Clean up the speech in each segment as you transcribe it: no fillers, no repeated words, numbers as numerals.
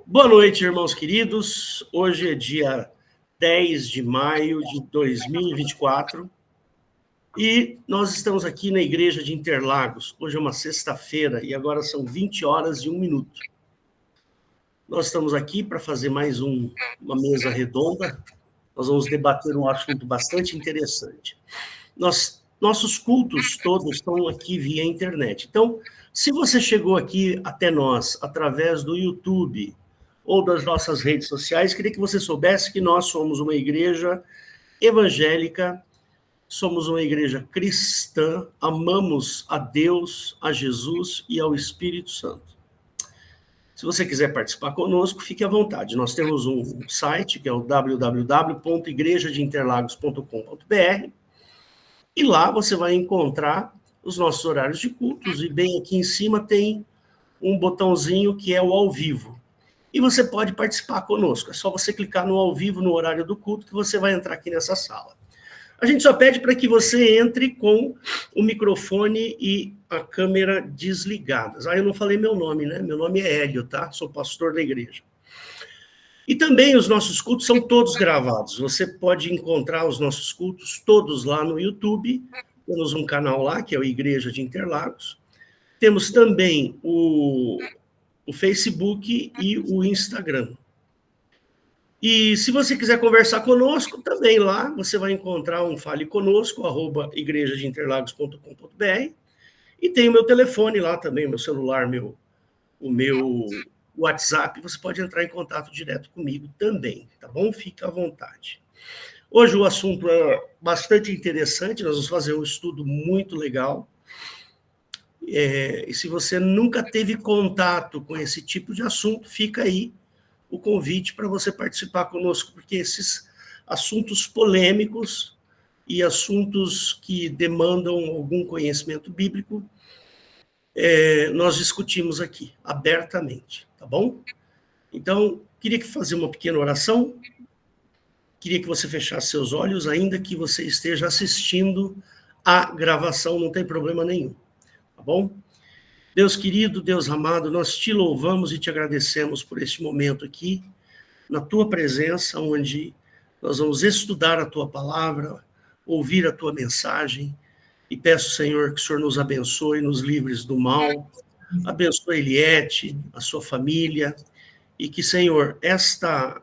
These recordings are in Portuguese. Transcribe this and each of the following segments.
Boa noite, irmãos queridos. Hoje é dia 10 de maio de 2024 e nós estamos aqui na Igreja de Interlagos. Hoje é uma sexta-feira e agora são 20 horas e 1 minuto. Nós estamos aqui para fazer mais uma mesa redonda. Nós vamos debater um assunto bastante interessante. Nossos cultos todos estão aqui via internet. Então, se você chegou aqui até nós através do YouTube ou das nossas redes sociais, queria que você soubesse que nós somos uma igreja evangélica, somos uma igreja cristã, amamos a Deus, a Jesus e ao Espírito Santo. Se você quiser participar conosco, fique à vontade. Nós temos um site, que é o www.igrejadeinterlagos.com.br, e lá você vai encontrar os nossos horários de cultos, e bem aqui em cima tem um botãozinho que é o ao vivo. E você pode participar conosco. É só você clicar no ao vivo, no horário do culto, que você vai entrar aqui nessa sala. A gente só pede para que você entre com o microfone e a câmera desligadas. Eu não falei meu nome, né? Meu nome é Hélio, tá? Sou pastor da igreja. E também os nossos cultos são todos gravados. Você pode encontrar os nossos cultos todos lá no YouTube. Temos um canal lá, que é o Igreja de Interlagos. Temos também o Facebook e o Instagram. E se você quiser conversar conosco, também lá você vai encontrar um Fale Conosco, @igrejadeinterlagos.com.br. E tem o meu telefone lá também, o meu celular, o meu WhatsApp, você pode entrar em contato direto comigo também, tá bom? Fica à vontade. Hoje o assunto é bastante interessante, nós vamos fazer um estudo muito legal. E se você nunca teve contato com esse tipo de assunto, fica aí o convite para você participar conosco, porque esses assuntos polêmicos e assuntos que demandam algum conhecimento bíblico, nós discutimos aqui, abertamente, tá bom? Então, queria fazer uma pequena oração, queria que você fechasse seus olhos, ainda que você esteja assistindo a gravação, não tem problema nenhum, tá bom? Deus querido, Deus amado, nós te louvamos e te agradecemos por este momento aqui, na tua presença, onde nós vamos estudar a tua palavra, ouvir a tua mensagem, e peço, Senhor, que o Senhor nos abençoe, nos livres do mal, abençoe Eliette, a sua família, e que, Senhor, esta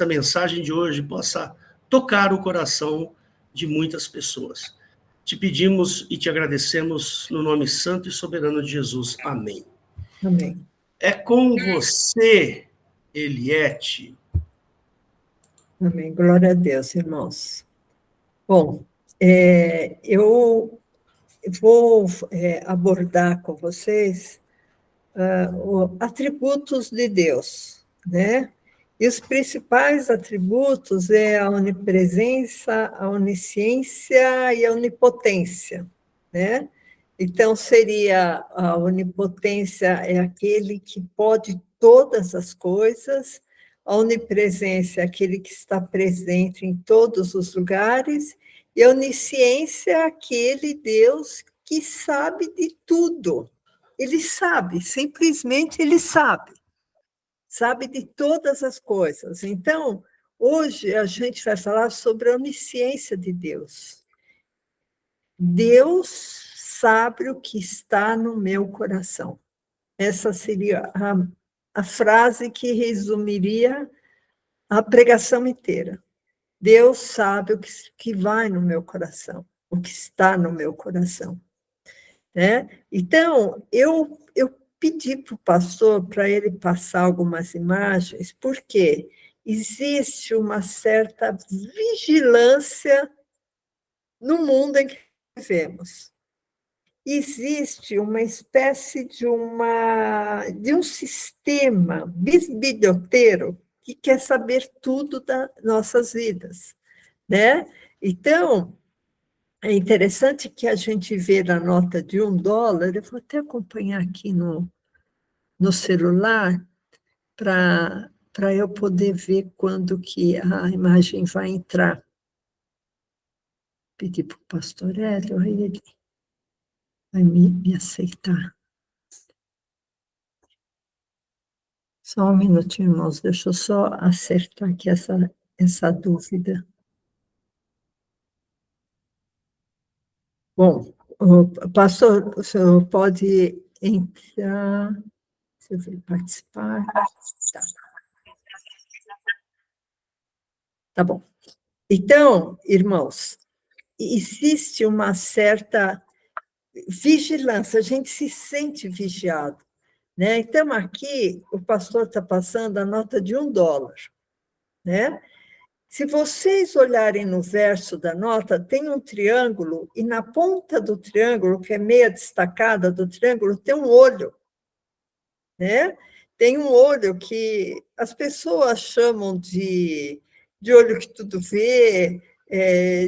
mensagem de hoje possa tocar o coração de muitas pessoas. Te pedimos e te agradecemos no nome santo e soberano de Jesus. Amém. Amém. É com você, Eliette. Amém. Glória a Deus, irmãos. Bom, eu vou abordar com vocês atributos de Deus, né? E os principais atributos é a onipresença, a onisciência e a onipotência, né? Então, seria a onipotência é aquele que pode todas as coisas, a onipresença é aquele que está presente em todos os lugares, e a onisciência é aquele Deus que sabe de tudo. Ele sabe, simplesmente ele sabe de todas as coisas. Então, hoje a gente vai falar sobre a onisciência de Deus. Deus sabe o que está no meu coração. Essa seria a frase que resumiria a pregação inteira. Deus sabe o que vai no meu coração, o que está no meu coração. Né? Então, eu pedi para o pastor para ele passar algumas imagens, porque existe uma certa vigilância no mundo em que vivemos. Existe uma espécie de um sistema bisbilhoteiro que quer saber tudo das nossas vidas, né? Então, é interessante que a gente vê na nota de $1, eu vou até acompanhar aqui no celular, para eu poder ver quando que a imagem vai entrar. Pedi para o pastor Hélio, aí ele vai me aceitar. Só um minutinho, irmãos, deixa eu só acertar aqui essa dúvida. Bom, pastor, o senhor pode entrar, deixa eu ver, participar. Tá bom. Então, irmãos, existe uma certa vigilância, a gente se sente vigiado, né? Então, aqui, o pastor está passando a nota de $1, né? Se vocês olharem no verso da nota, tem um triângulo, e na ponta do triângulo, que é meia destacada do triângulo, tem um olho, né? Tem um olho que as pessoas chamam de olho que tudo vê,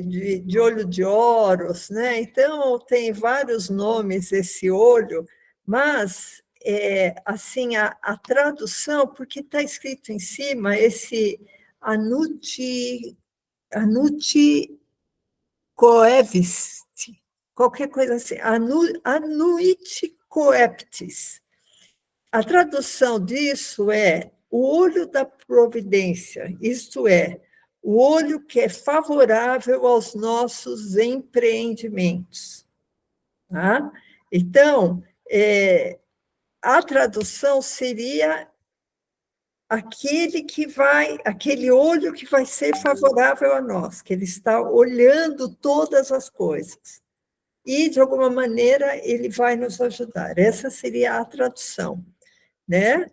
de olho de Horus, né? Então, tem vários nomes esse olho, mas, assim, a tradução, porque está escrito em cima, esse Anuti coevis, qualquer coisa assim, Anuit coeptis. A tradução disso é o olho da providência, isto é, o olho que é favorável aos nossos empreendimentos. Tá? Então, a tradução seria aquele olho que vai ser favorável a nós, que ele está olhando todas as coisas. E, de alguma maneira, ele vai nos ajudar. Essa seria a tradução, né?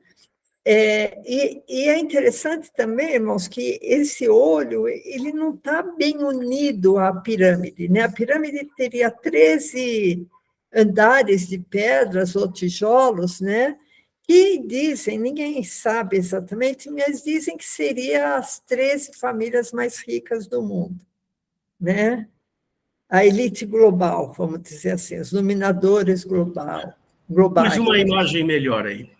E é interessante também, irmãos, que esse olho ele não está bem unido à pirâmide, né? A pirâmide teria 13 andares de pedras ou tijolos, né? Que dizem, ninguém sabe exatamente, mas dizem que seria as 13 famílias mais ricas do mundo, né? A elite global, vamos dizer assim, os dominadores Mas globais. uma imagem melhor aí.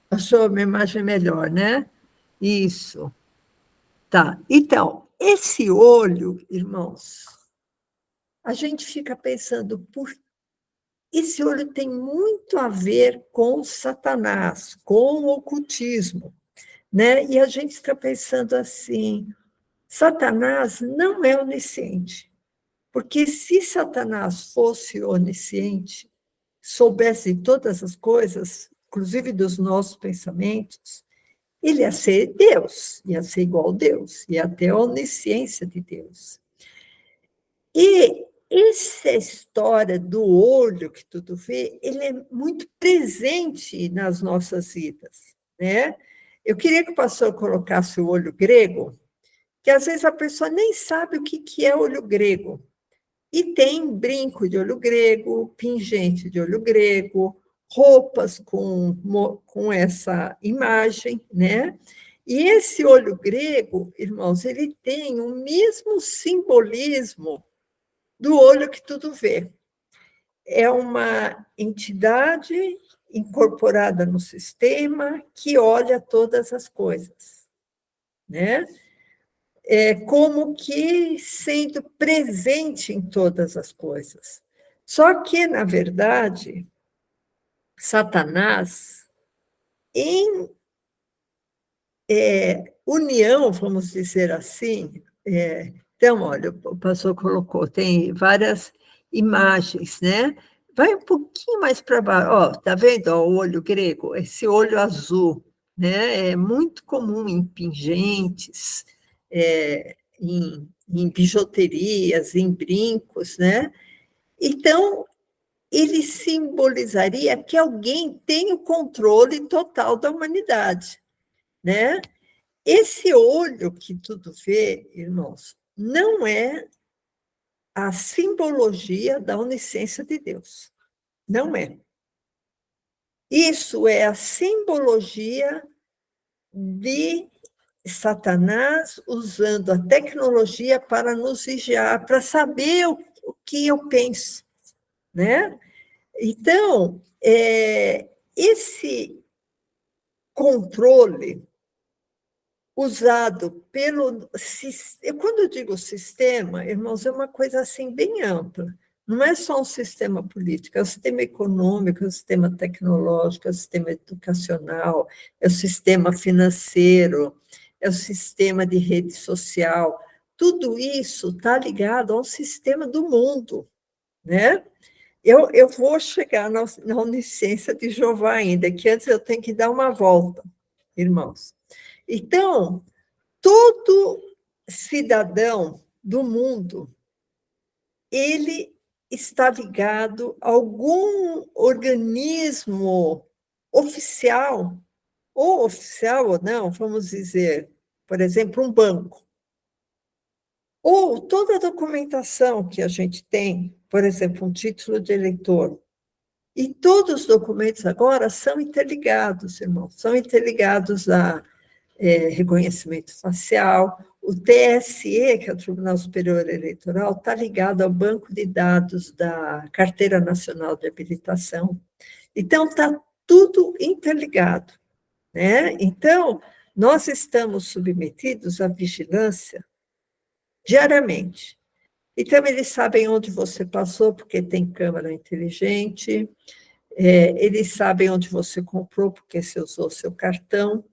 Achou uma imagem melhor, né? Isso. Tá. Então, esse olho, irmãos, a gente fica pensando, esse olho tem muito a ver com Satanás, com o ocultismo, né? E a gente fica pensando assim, Satanás não é onisciente, porque se Satanás fosse onisciente, soubesse de todas as coisas, inclusive dos nossos pensamentos, ele ia ser Deus, ia ser igual a Deus, ia ter a onisciência de Deus. E essa história do olho que tudo vê, ele é muito presente nas nossas vidas, né? Eu queria que o pastor colocasse o olho grego, que às vezes a pessoa nem sabe o que é olho grego. E tem brinco de olho grego, pingente de olho grego, roupas com essa imagem, né? E esse olho grego, irmãos, ele tem o mesmo simbolismo do olho que tudo vê. É uma entidade incorporada no sistema que olha todas as coisas, né? É como que sendo presente em todas as coisas. Só que, na verdade, Satanás, em união, vamos dizer assim, então, olha, o pastor colocou, tem várias imagens, né? Vai um pouquinho mais para baixo, ó, tá vendo ó, o olho grego? Esse olho azul, né? É muito comum em pingentes, em bijuterias, em brincos, né? Então, ele simbolizaria que alguém tem o controle total da humanidade, né? Esse olho que tudo vê, irmãos, não é a simbologia da onisciência de Deus. Não é. Isso é a simbologia de Satanás usando a tecnologia para nos vigiar, para saber o que eu penso, né? Então, esse controle usado pelo... Quando eu digo sistema, irmãos, é uma coisa assim bem ampla, não é só um sistema político, é o sistema econômico, é o sistema tecnológico, é o sistema educacional, é o sistema financeiro, é o sistema de rede social. Tudo isso está ligado ao sistema do mundo, né? Eu vou chegar na onisciência de Jeová ainda, que antes eu tenho que dar uma volta, irmãos. Então, todo cidadão do mundo, ele está ligado a algum organismo oficial, ou oficial ou não, vamos dizer, por exemplo, um banco. Ou toda a documentação que a gente tem, por exemplo, um título de eleitor. E todos os documentos agora são interligados, irmãos, são interligados a reconhecimento facial. O TSE, que é o Tribunal Superior Eleitoral, está ligado ao banco de dados da Carteira Nacional de Habilitação. Então, está tudo interligado, né? Então, nós estamos submetidos à vigilância diariamente. Então, eles sabem onde você passou, porque tem câmera inteligente, eles sabem onde você comprou, porque você usou seu cartão,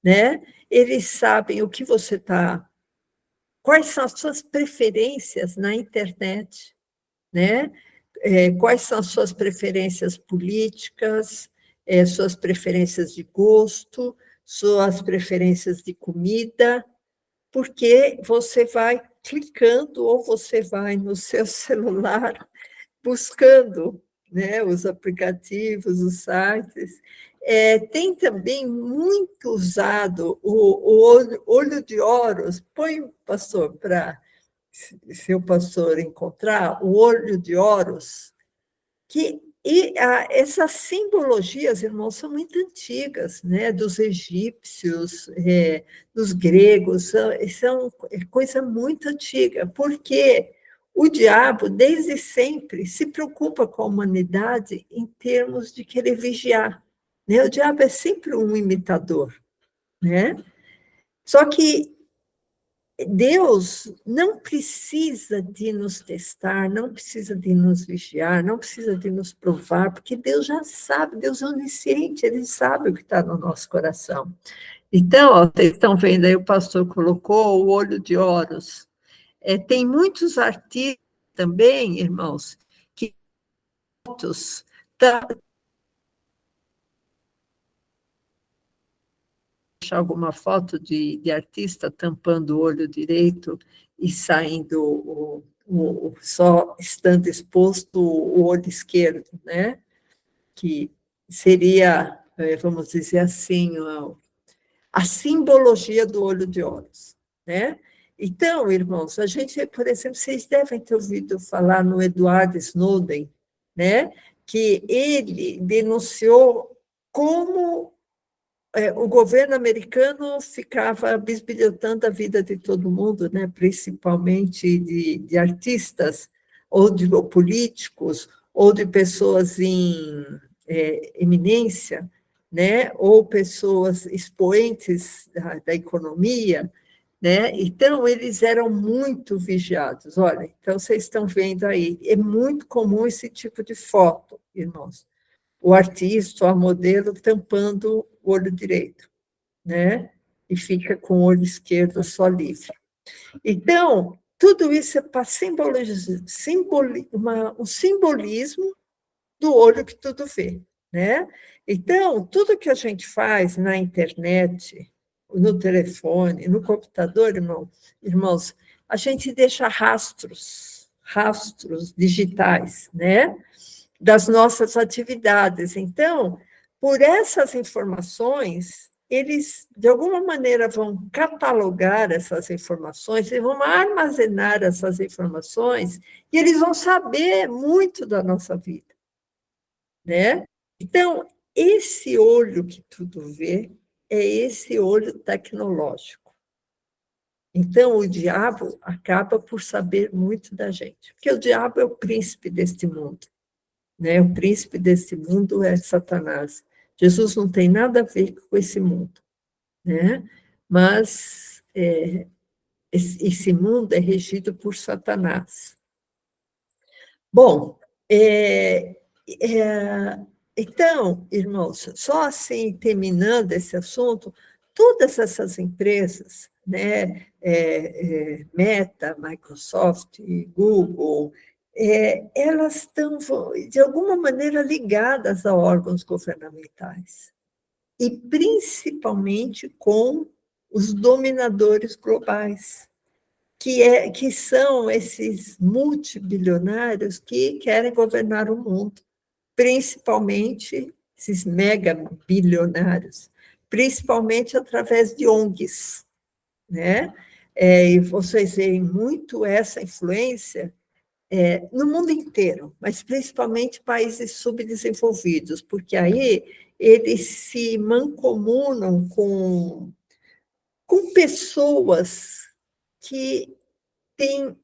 né? Eles sabem o que você está, quais são as suas preferências na internet, né? Quais são as suas preferências políticas, suas preferências de gosto, suas preferências de comida, porque você vai clicando ou você vai no seu celular buscando, né, os aplicativos, os sites. Tem também muito usado o olho de Horus. Põe, pastor, para se o pastor encontrar, o olho de Horus, essas simbologias, irmãos, são muito antigas, né? Dos egípcios, dos gregos, são coisa muito antiga, porque o diabo, desde sempre, se preocupa com a humanidade em termos de querer vigiar, né? O diabo é sempre um imitador, né? Só que Deus não precisa de nos testar, não precisa de nos vigiar, não precisa de nos provar, porque Deus já sabe, Deus é onisciente, Ele sabe o que está no nosso coração. Então, ó, vocês estão vendo aí, o pastor colocou o olho de Horus. Tem muitos artistas também, irmãos, que tá, achar alguma foto de artista tampando o olho direito e saindo só estando exposto o olho esquerdo, né? Que seria, vamos dizer assim, a simbologia do olho de Horus, né? Então, irmãos, a gente, por exemplo, vocês devem ter ouvido falar no Edward Snowden, né? Que ele denunciou como o governo americano ficava bisbilhotando a vida de todo mundo, né, principalmente de artistas, ou de políticos, ou de pessoas em eminência, né, ou pessoas expoentes da economia, né? Então, eles eram muito vigiados. Olha, então vocês estão vendo aí, é muito comum esse tipo de foto, irmãos. O artista, a modelo, tampando o olho direito, né? E fica com o olho esquerdo só livre. Então, tudo isso é para simbolizar um simbolismo do olho que tudo vê, né? Então, tudo que a gente faz na internet, no telefone, no computador, irmãos, a gente deixa rastros digitais, né? Das nossas atividades. Então, por essas informações, eles, de alguma maneira, vão catalogar essas informações, e vão armazenar essas informações, e eles vão saber muito da nossa vida, né? Então, esse olho que tudo vê é esse olho tecnológico. Então, o diabo acaba por saber muito da gente, porque o diabo é o príncipe deste mundo. Né? O príncipe desse mundo é Satanás. Jesus não tem nada a ver com esse mundo, né? Mas esse mundo é regido por Satanás. Bom, então, irmãos, só assim, terminando esse assunto, todas essas empresas, né, Meta, Microsoft, Google, elas estão, de alguma maneira, ligadas a órgãos governamentais, e principalmente com os dominadores globais, que são esses multibilionários que querem governar o mundo, principalmente esses mega bilionários, principalmente através de ONGs, né? E vocês veem muito essa influência no mundo inteiro, mas principalmente países subdesenvolvidos, porque aí eles se mancomunam com pessoas que têm,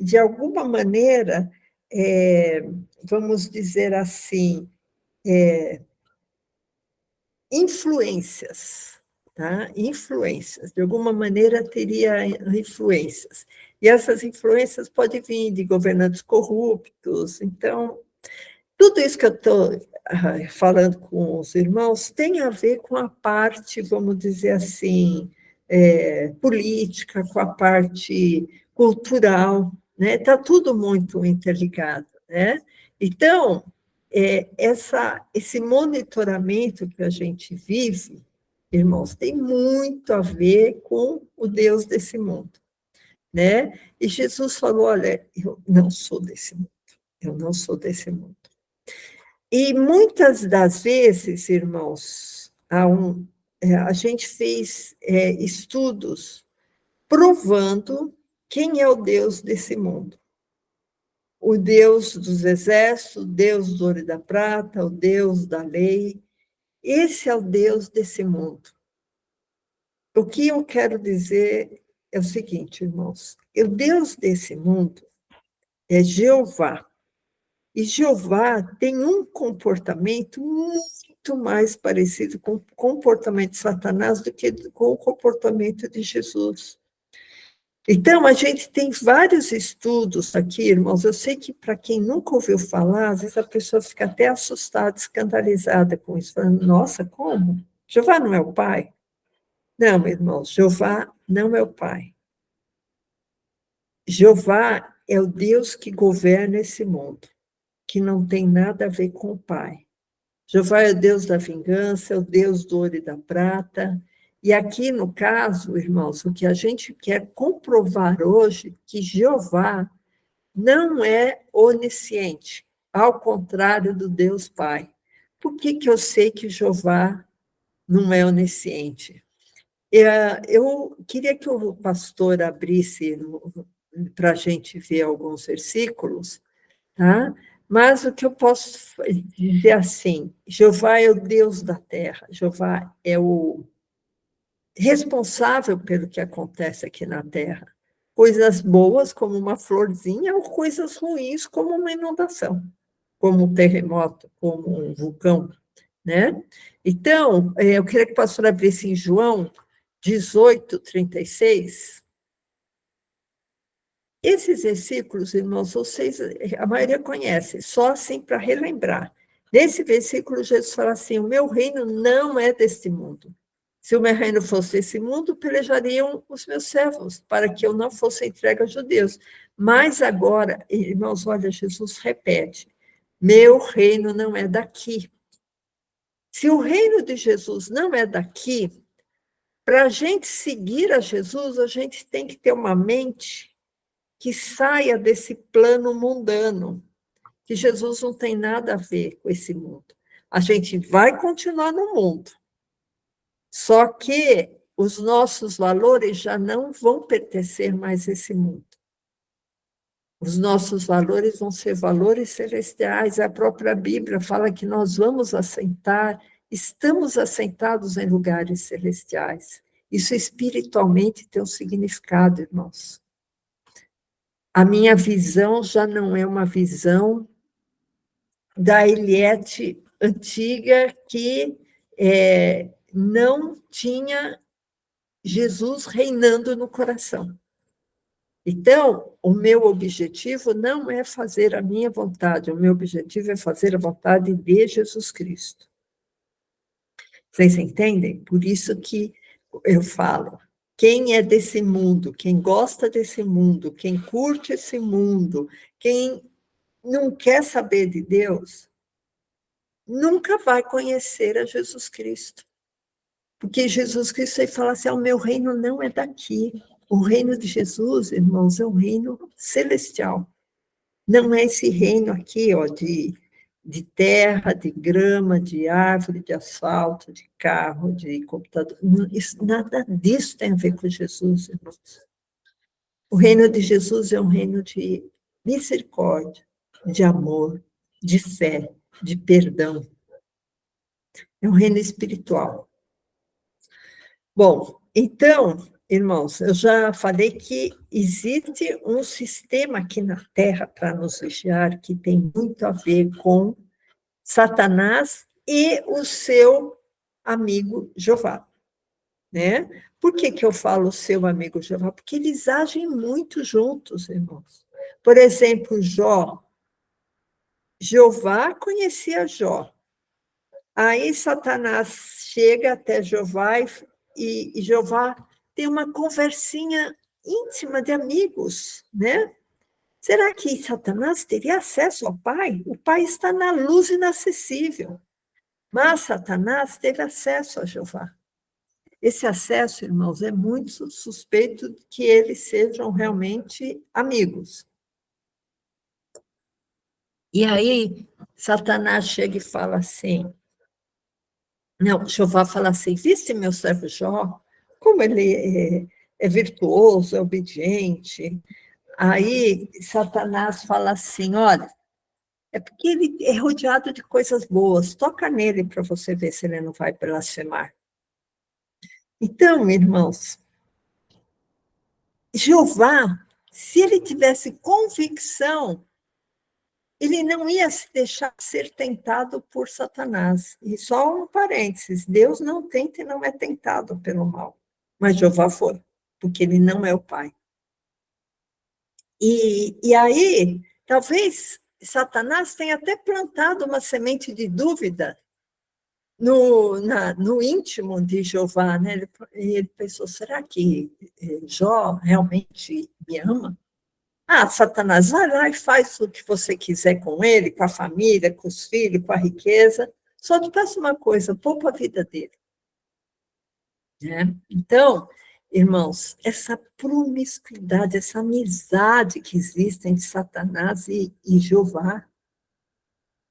de alguma maneira, vamos dizer assim, influências, tá? Influências, de alguma maneira teria influências. E essas influências podem vir de governantes corruptos. Então, tudo isso que eu estou falando com os irmãos tem a ver com a parte, vamos dizer assim, política, com a parte cultural, né? Está tudo muito interligado, né? Então, esse monitoramento que a gente vive, irmãos, tem muito a ver com o Deus desse mundo, né? E Jesus falou: olha, eu não sou desse mundo, eu não sou desse mundo. E muitas das vezes, irmãos, a gente fez estudos provando quem é o Deus desse mundo. O Deus dos exércitos, o Deus do ouro e da prata, o Deus da lei. Esse é o Deus desse mundo. O que eu quero dizer é o seguinte, irmãos: o Deus desse mundo é Jeová. E Jeová tem um comportamento muito mais parecido com o comportamento de Satanás do que com o comportamento de Jesus. Então, a gente tem vários estudos aqui, irmãos. Eu sei que, para quem nunca ouviu falar, às vezes a pessoa fica até assustada, escandalizada com isso, falando: nossa, como? Jeová não é o pai? Não, irmãos, Jeová não é o pai. Jeová é o Deus que governa esse mundo, que não tem nada a ver com o pai. Jeová é o Deus da vingança, é o Deus do ouro e da prata. E aqui, no caso, irmãos, o que a gente quer comprovar hoje, que Jeová não é onisciente, ao contrário do Deus Pai. Por que eu sei que Jeová não é onisciente? Eu queria que o pastor abrisse para a gente ver alguns versículos, tá? Mas o que eu posso dizer assim: Jeová é o Deus da terra, Jeová é o responsável pelo que acontece aqui na terra. Coisas boas, como uma florzinha, ou coisas ruins, como uma inundação, como um terremoto, como um vulcão, né? Então, eu queria que o pastor abrisse em João 18:36. Esses versículos, irmãos, vocês, a maioria conhece, só assim para relembrar. Nesse versículo, Jesus fala assim: o meu reino não é deste mundo. Se o meu reino fosse desse mundo, pelejariam os meus servos, para que eu não fosse entregue aos judeus. Mas agora, irmãos, olha, Jesus repete: meu reino não é daqui. Se o reino de Jesus não é daqui, para a gente seguir a Jesus, a gente tem que ter uma mente que saia desse plano mundano, que Jesus não tem nada a ver com esse mundo. A gente vai continuar no mundo, só que os nossos valores já não vão pertencer mais a esse mundo. Os nossos valores vão ser valores celestiais. A própria Bíblia fala que nós vamos assentar, estamos assentados em lugares celestiais. Isso espiritualmente tem um significado, irmãos. A minha visão já não é uma visão da Eliette antiga que não tinha Jesus reinando no coração. Então, o meu objetivo não é fazer a minha vontade, o meu objetivo é fazer a vontade de Jesus Cristo. Vocês entendem? Por isso que eu falo, quem é desse mundo, quem gosta desse mundo, quem curte esse mundo, quem não quer saber de Deus, nunca vai conhecer a Jesus Cristo. Porque Jesus Cristo ele fala assim, o meu reino não é daqui. O reino de Jesus, irmãos, é um reino celestial. Não é esse reino aqui, ó, de terra, de grama, de árvore, de asfalto, de carro, de computador. Isso, nada disso tem a ver com Jesus, irmãos. O reino de Jesus é um reino de misericórdia, de amor, de fé, de perdão. É um reino espiritual. Bom, então, irmãos, eu já falei que existe um sistema aqui na Terra para nos vigiar que tem muito a ver com Satanás e o seu amigo Jeová, né? Por que eu falo seu amigo Jeová? Porque eles agem muito juntos, irmãos. Por exemplo, Jeová conhecia Jó. Aí Satanás chega até Jeová e Jeová tem uma conversinha íntima de amigos, né? Será que Satanás teria acesso ao Pai? O Pai está na luz inacessível. Mas Satanás teve acesso a Jeová. Esse acesso, irmãos, é muito suspeito de que eles sejam realmente amigos. E aí, Satanás chega e fala assim, não, Jeová fala assim, viste meu servo Jó, como ele é virtuoso, é obediente. Aí, Satanás fala assim, olha, é porque ele é rodeado de coisas boas, toca nele para você ver se ele não vai blasfemar. Então, irmãos, Jeová, se ele tivesse convicção, ele não ia se deixar ser tentado por Satanás. E só um parênteses, Deus não tenta e não é tentado pelo mal. Mas Jeová foi, porque ele não é o Pai. E aí, talvez Satanás tenha até plantado uma semente de dúvida no íntimo de Jeová, né? Ele pensou, será que Jó realmente me ama? Ah, Satanás, vai lá e faz o que você quiser com ele, com a família, com os filhos, com a riqueza. Só te peço uma coisa, poupa a vida dele. Né? Então, irmãos, essa promiscuidade, essa amizade que existe entre Satanás e Jeová,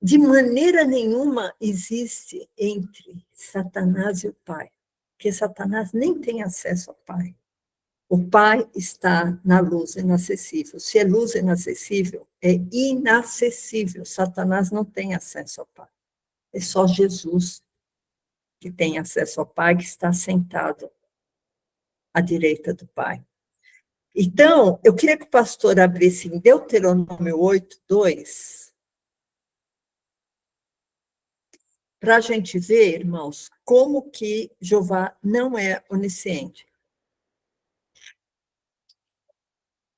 de maneira nenhuma existe entre Satanás e o Pai, porque Satanás nem tem acesso ao Pai. O Pai está na luz inacessível. Se é luz inacessível, é inacessível. Satanás não tem acesso ao Pai. É só Jesus que tem acesso ao Pai, que está sentado à direita do Pai. Então, eu queria que o pastor abrisse em Deuteronômio 8:2, para a gente ver, irmãos, como que Jeová não é onisciente.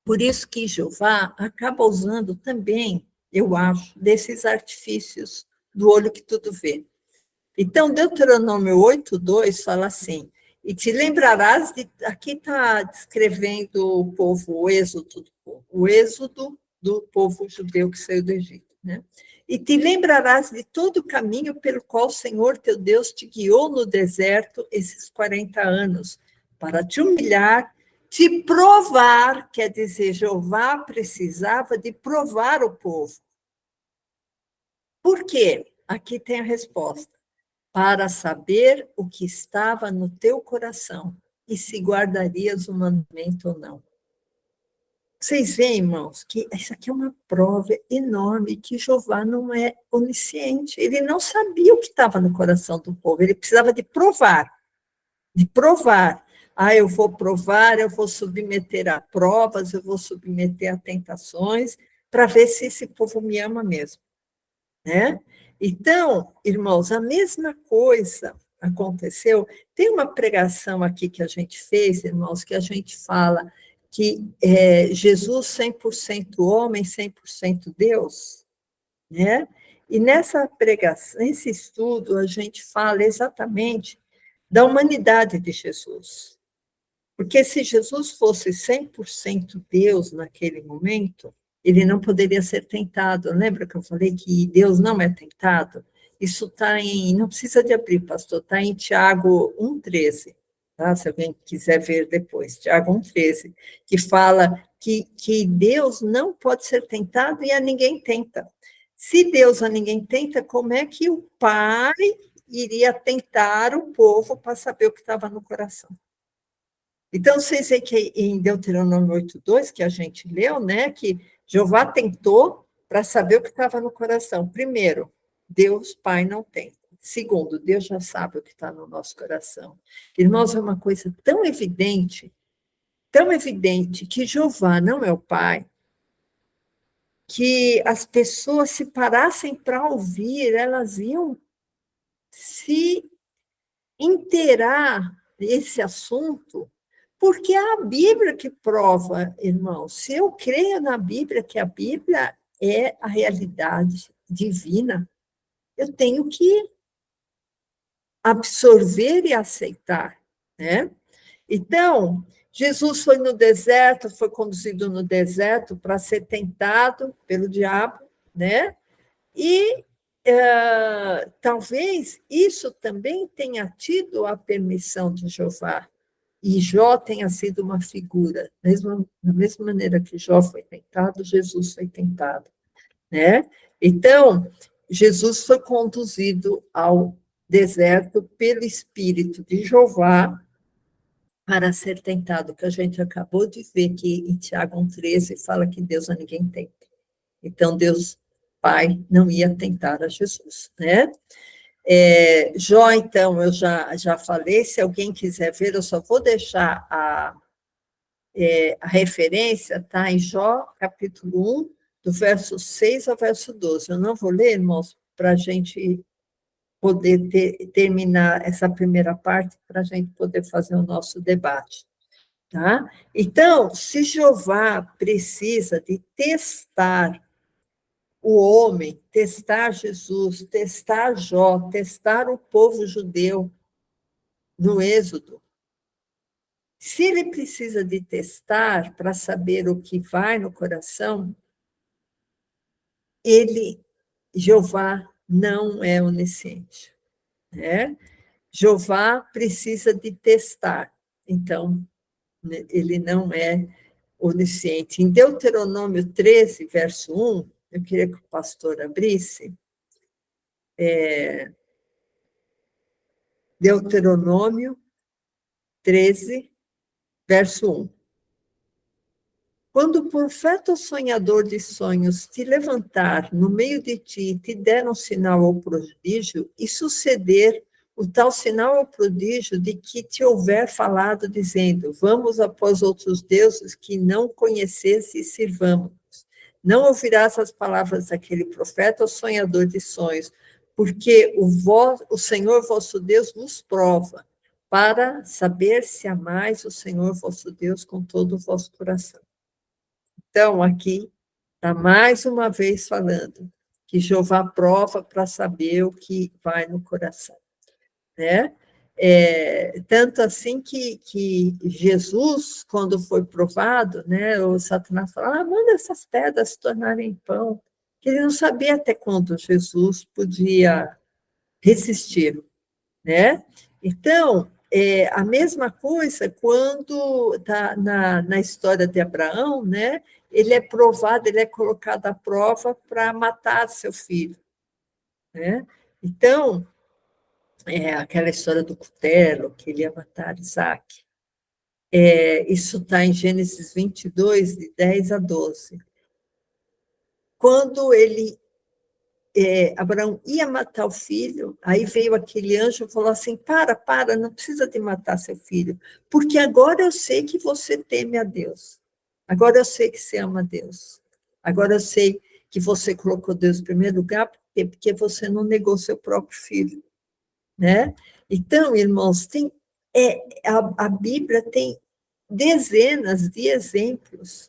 Por isso que Jeová acaba usando também, eu acho, desses artifícios do olho que tudo vê. Então, Deuteronômio 8:2 fala assim, e te lembrarás de... Aqui está descrevendo o povo, o êxodo do povo judeu que saiu do Egito, né? E te lembrarás de todo o caminho pelo qual o Senhor teu Deus te guiou no deserto esses 40 anos, para te humilhar, te provar, quer dizer, Jeová precisava de provar o povo. Por quê? Aqui tem a resposta. Para saber o que estava no teu coração e se guardarias o mandamento ou não. Vocês veem, irmãos, que isso aqui é uma prova enorme que Jeová não é onisciente. Ele não sabia o que estava no coração do povo, ele precisava de provar. De provar. Ah, eu vou provar, eu vou submeter a provas, eu vou submeter a tentações, para ver se esse povo me ama mesmo. Né? Então, irmãos, a mesma coisa aconteceu. Tem uma pregação aqui que a gente fez, irmãos, que a gente fala que Jesus 100% homem, 100% Deus, né? E nessa pregação, nesse estudo, a gente fala exatamente da humanidade de Jesus. Porque se Jesus fosse 100% Deus naquele momento, ele não poderia ser tentado. Lembra que eu falei que Deus não é tentado? Isso está não precisa de abrir, pastor, está em Tiago 1,13, tá? Se alguém quiser ver depois, Tiago 1,13, que fala que Deus não pode ser tentado e a ninguém tenta. Se Deus a ninguém tenta, como é que o Pai iria tentar o povo para saber o que estava no coração? Então, vocês veem que em Deuteronômio 8,2, que a gente leu, né, que Jeová tentou para saber o que estava no coração. Primeiro, Deus Pai não tenta. Segundo, Deus já sabe o que está no nosso coração. Irmãos, é uma coisa tão evidente, que Jeová não é o Pai, que as pessoas, se parassem para ouvir, elas iam se inteirar desse assunto, porque é a Bíblia que prova, irmão. Se eu creio na Bíblia, que a Bíblia é a realidade divina, eu tenho que absorver e aceitar, né? Então, Jesus foi no deserto, foi conduzido no deserto para ser tentado pelo diabo, né? E talvez isso também tenha tido a permissão de Jeová. E Jó tenha sido uma figura, da mesma maneira que Jó foi tentado, Jesus foi tentado, né? Então, Jesus foi conduzido ao deserto pelo Espírito de Jeová para ser tentado, que a gente acabou de ver que em Tiago 1,13 fala que Deus a ninguém tenta. Então, Deus Pai não ia tentar a Jesus, né? Jó, então, eu já falei, se alguém quiser ver, eu só vou deixar a referência, tá? Em Jó, capítulo 1, do verso 6 ao verso 12. Eu não vou ler, irmãos, para a gente poder terminar essa primeira parte, para a gente poder fazer o nosso debate, tá? Então, se Jeová precisa de testar o homem, testar Jesus, testar Jó, testar o povo judeu no Êxodo, se ele precisa de testar para saber o que vai no coração, Jeová não é onisciente, né? Jeová precisa de testar, então, ele não é onisciente. Em Deuteronômio 13, verso 1, eu queria que o pastor abrisse, Deuteronômio 13, verso 1. Quando o profeta sonhador de sonhos te levantar no meio de ti e te der um sinal ou prodígio, e suceder o tal sinal ou prodígio de que te houver falado, dizendo, vamos após outros deuses que não conhecesse e sirvamos. Não ouvirás as palavras daquele profeta ou sonhador de sonhos, porque o Senhor vosso Deus vos prova, para saber se amais o Senhor vosso Deus com todo o vosso coração. Então, aqui está mais uma vez falando que Jeová prova para saber o que vai no coração, né? Tanto assim que Jesus, quando foi provado, né, o Satanás falou, manda essas pedras se tornarem pão, que ele não sabia até quando Jesus podia resistir, né? Então, a mesma coisa quando está na história de Abraão, né? Ele é provado, ele é colocado à prova para matar seu filho, né? Então, aquela história do cutelo, que ele ia matar Isaac, isso está em Gênesis 22, de 10 a 12. Quando Abraão ia matar o filho, aí veio aquele anjo e falou assim, para, não precisa de matar seu filho, porque agora eu sei que você teme a Deus, agora eu sei que você ama a Deus, agora eu sei que você colocou Deus em primeiro lugar, porque você não negou seu próprio filho, né? Então, irmãos, a Bíblia tem dezenas de exemplos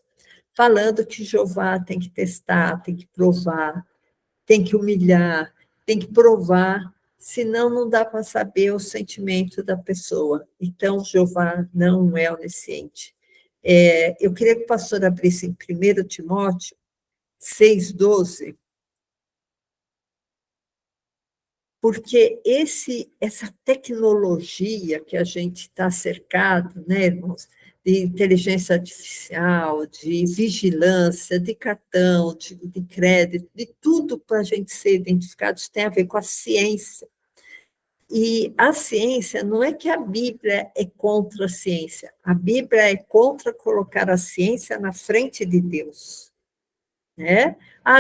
falando que Jeová tem que testar, tem que provar, tem que humilhar, tem que provar, senão não dá para saber o sentimento da pessoa. Então, Jeová não é onisciente. Eu queria que o pastor abrisse em 1 Timóteo 6,12, porque essa tecnologia que a gente está cercado, né, irmãos, de inteligência artificial, de vigilância, de cartão, de crédito, de tudo para a gente ser identificado, isso tem a ver com a ciência. E a ciência, não é que a Bíblia é contra a ciência, a Bíblia é contra colocar a ciência na frente de Deus. Né?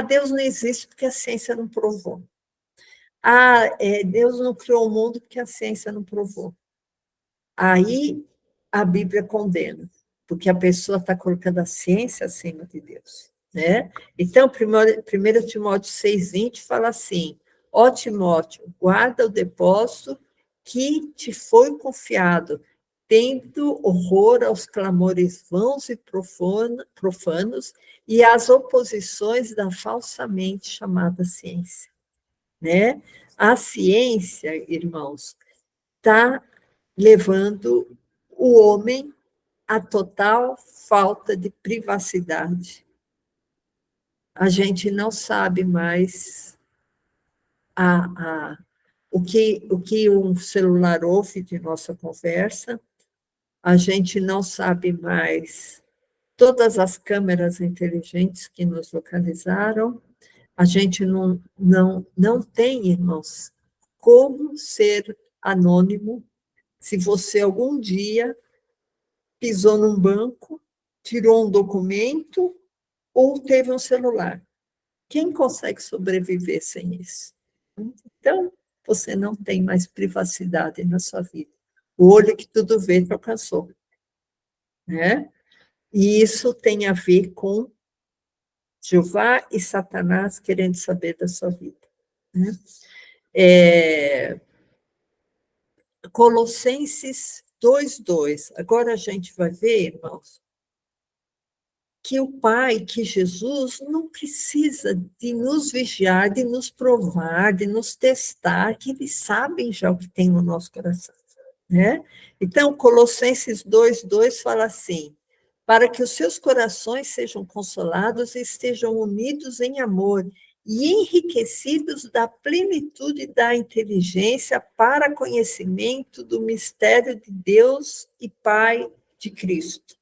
Deus não existe porque a ciência não provou. Deus não criou o mundo porque a ciência não provou. Aí a Bíblia condena, porque a pessoa está colocando a ciência acima de Deus. Né? Então, 1 Timóteo 6,20 fala assim: ó Timóteo, guarda o depósito que te foi confiado, tendo horror aos clamores vãos e profanos e às oposições da falsamente chamada ciência. Né? A ciência, irmãos, está levando o homem à total falta de privacidade. A gente não sabe mais o que um celular ouve de nossa conversa, a gente não sabe mais todas as câmeras inteligentes que nos localizaram, a gente não tem, irmãos, como ser anônimo se você algum dia pisou num banco, tirou um documento ou teve um celular. Quem consegue sobreviver sem isso? Então, você não tem mais privacidade na sua vida. O olho que tudo vê te alcançou. Né? E isso tem a ver com Jeová e Satanás querendo saber da sua vida. Né? Colossenses 2,2. Agora a gente vai ver, irmãos, que o Pai, que Jesus, não precisa de nos vigiar, de nos provar, de nos testar, que eles sabem já o que tem no nosso coração. Né? Então, Colossenses 2,2 fala assim: para que os seus corações sejam consolados e estejam unidos em amor e enriquecidos da plenitude da inteligência para conhecimento do mistério de Deus e Pai de Cristo.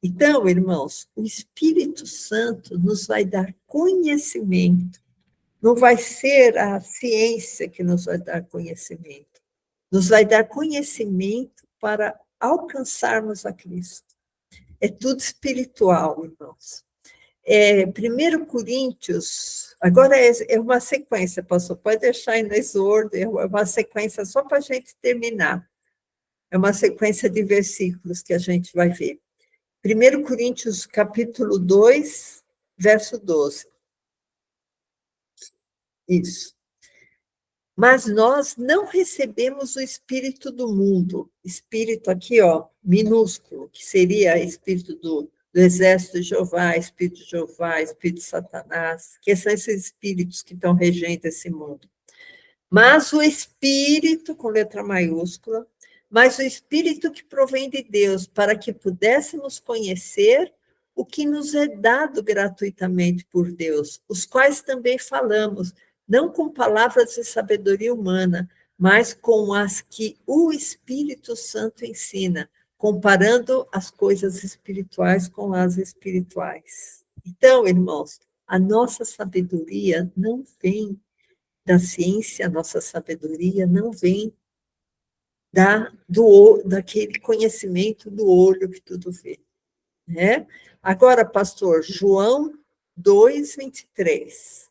Então, irmãos, o Espírito Santo nos vai dar conhecimento, não vai ser a ciência que nos vai dar conhecimento, nos vai dar conhecimento para alcançarmos a Cristo. É tudo espiritual, irmãos. 1 Coríntios, agora é uma sequência, pastor, pode deixar aí no exordo, é uma sequência só para a gente terminar. É uma sequência de versículos que a gente vai ver. 1 Coríntios, capítulo 2, verso 12. Isso. Mas nós não recebemos o espírito do mundo. Espírito aqui, minúsculo, que seria espírito do exército de Jeová, espírito de Jeová, espírito de Satanás, que são esses espíritos que estão regendo esse mundo. Mas o espírito, com letra maiúscula, mas o espírito que provém de Deus, para que pudéssemos conhecer o que nos é dado gratuitamente por Deus, os quais também falamos, não com palavras de sabedoria humana, mas com as que o Espírito Santo ensina, comparando as coisas espirituais com as espirituais. Então, irmãos, a nossa sabedoria não vem da ciência, a nossa sabedoria não vem daquele conhecimento do olho que tudo vê. Né? Agora, pastor, João 2,23.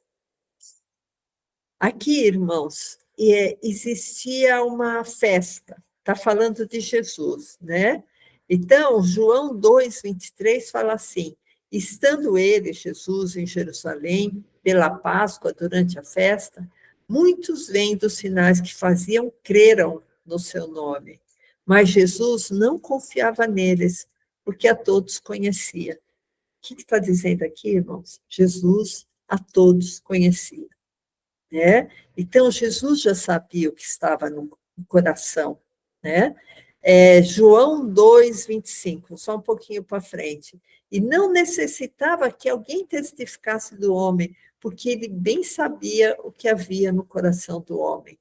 Aqui, irmãos, existia uma festa, está falando de Jesus, né? Então, João 2,23 fala assim: estando ele, Jesus, em Jerusalém, pela Páscoa, durante a festa, muitos vendo os sinais que faziam, creram no seu nome. Mas Jesus não confiava neles, porque a todos conhecia. O que está dizendo aqui, irmãos? Jesus a todos conhecia, né? Então, Jesus já sabia o que estava no coração, né? João 2:25, só um pouquinho para frente. E não necessitava que alguém testificasse do homem, porque ele bem sabia o que havia no coração do homem.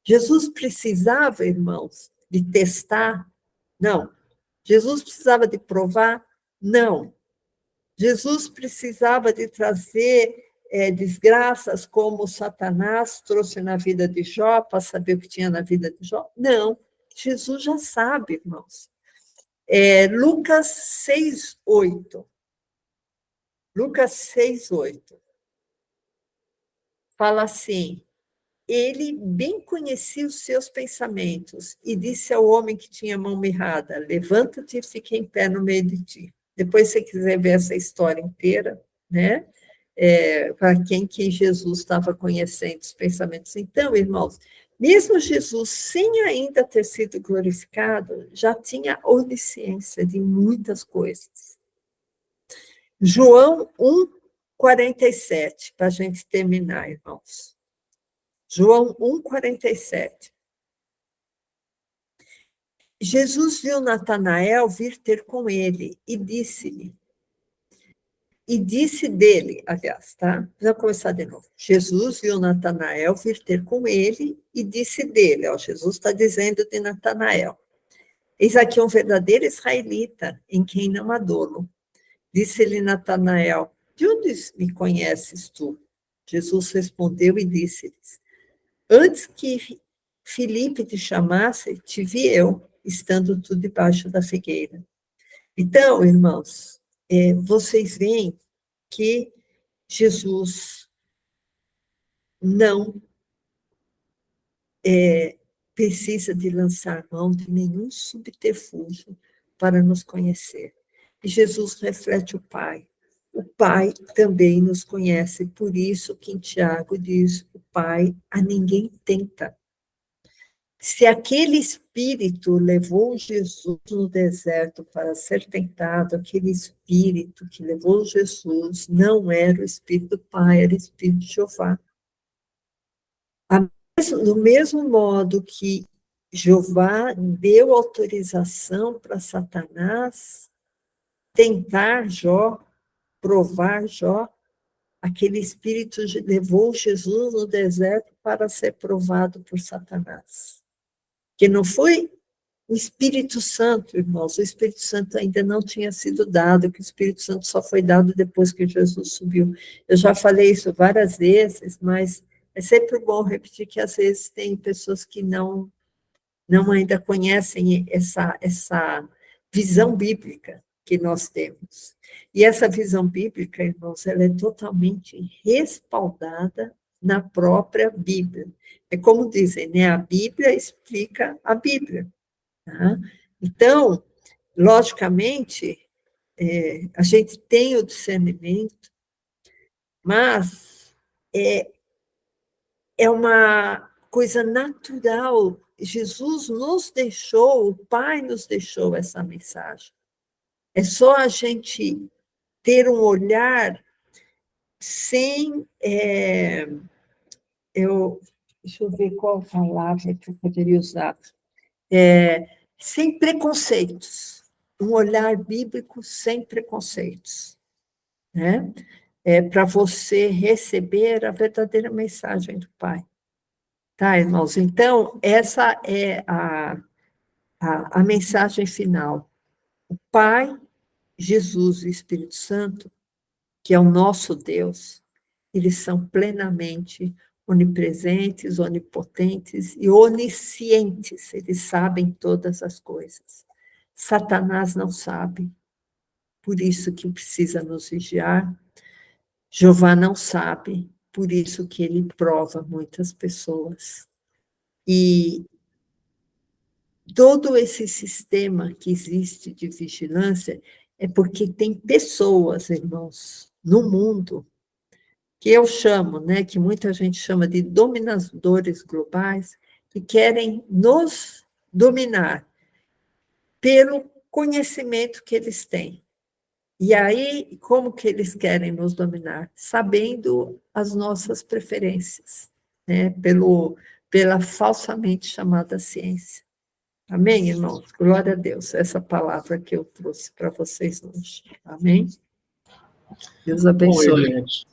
Jesus precisava, irmãos, de testar? Não. Jesus precisava de provar? Não. Jesus precisava de trazer desgraças como Satanás trouxe na vida de Jó, para saber o que tinha na vida de Jó? Não. Jesus já sabe, irmãos. Lucas 6:8. Lucas 6:8. Fala assim: ele bem conhecia os seus pensamentos e disse ao homem que tinha a mão mirrada: levanta-te e fica em pé no meio de ti. Depois, se você quiser ver essa história inteira, né? Para quem Jesus estava conhecendo os pensamentos. Então, irmãos, mesmo Jesus, sem ainda ter sido glorificado, já tinha onisciência de muitas coisas. João 1:47, para a gente terminar, irmãos. João 1:47. Jesus viu Natanael vir ter com ele e disse dele, aliás, tá? Vamos começar de novo. Jesus viu Natanael vir ter com ele e disse dele, ó, Jesus está dizendo de Natanael: eis aqui um verdadeiro israelita, em quem não há dolo. Disse-lhe Natanael: de onde me conheces tu? Jesus respondeu e disse-lhes: antes que Filipe te chamasse, te vi eu, estando tu debaixo da figueira. Então, irmãos, vocês veem que Jesus não precisa de lançar mão de nenhum subterfúgio para nos conhecer. E Jesus reflete o Pai. O Pai também nos conhece, por isso que em Tiago diz: o Pai a ninguém tenta. Se aquele espírito levou Jesus no deserto para ser tentado, aquele espírito que levou Jesus não era o espírito do Pai, era o espírito de Jeová. Do mesmo modo que Jeová deu autorização para Satanás tentar Jó, provar Jó, aquele espírito levou Jesus no deserto para ser provado por Satanás. Que não foi o Espírito Santo, irmãos, o Espírito Santo ainda não tinha sido dado, que o Espírito Santo só foi dado depois que Jesus subiu. Eu já falei isso várias vezes, mas é sempre bom repetir que às vezes tem pessoas que não ainda conhecem essa visão bíblica que nós temos. E essa visão bíblica, irmãos, ela é totalmente respaldada na própria Bíblia. É como dizem, né? A Bíblia explica a Bíblia. Tá? Então, logicamente, a gente tem o discernimento, mas é uma coisa natural. Jesus nos deixou, o Pai nos deixou essa mensagem. É só a gente ter um olhar sem. Deixa eu ver qual palavra que eu poderia usar. Sem preconceitos. Um olhar bíblico sem preconceitos. Né? Para você receber a verdadeira mensagem do Pai. Tá, irmãos? Então, essa é a mensagem final. O Pai, Jesus e o Espírito Santo, que é o nosso Deus, eles são plenamente onipresentes, onipotentes e oniscientes, eles sabem todas as coisas. Satanás não sabe, por isso que precisa nos vigiar. Jeová não sabe, por isso que ele prova muitas pessoas. E todo esse sistema que existe de vigilância é porque tem pessoas, irmãos, no mundo, que eu chamo, né, que muita gente chama de dominadores globais, que querem nos dominar pelo conhecimento que eles têm. E aí, como que eles querem nos dominar? Sabendo as nossas preferências, né? Pela falsamente chamada ciência. Amém, irmãos? Glória a Deus. Essa palavra que eu trouxe para vocês hoje. Amém? Deus Bom, abençoe. Eliette.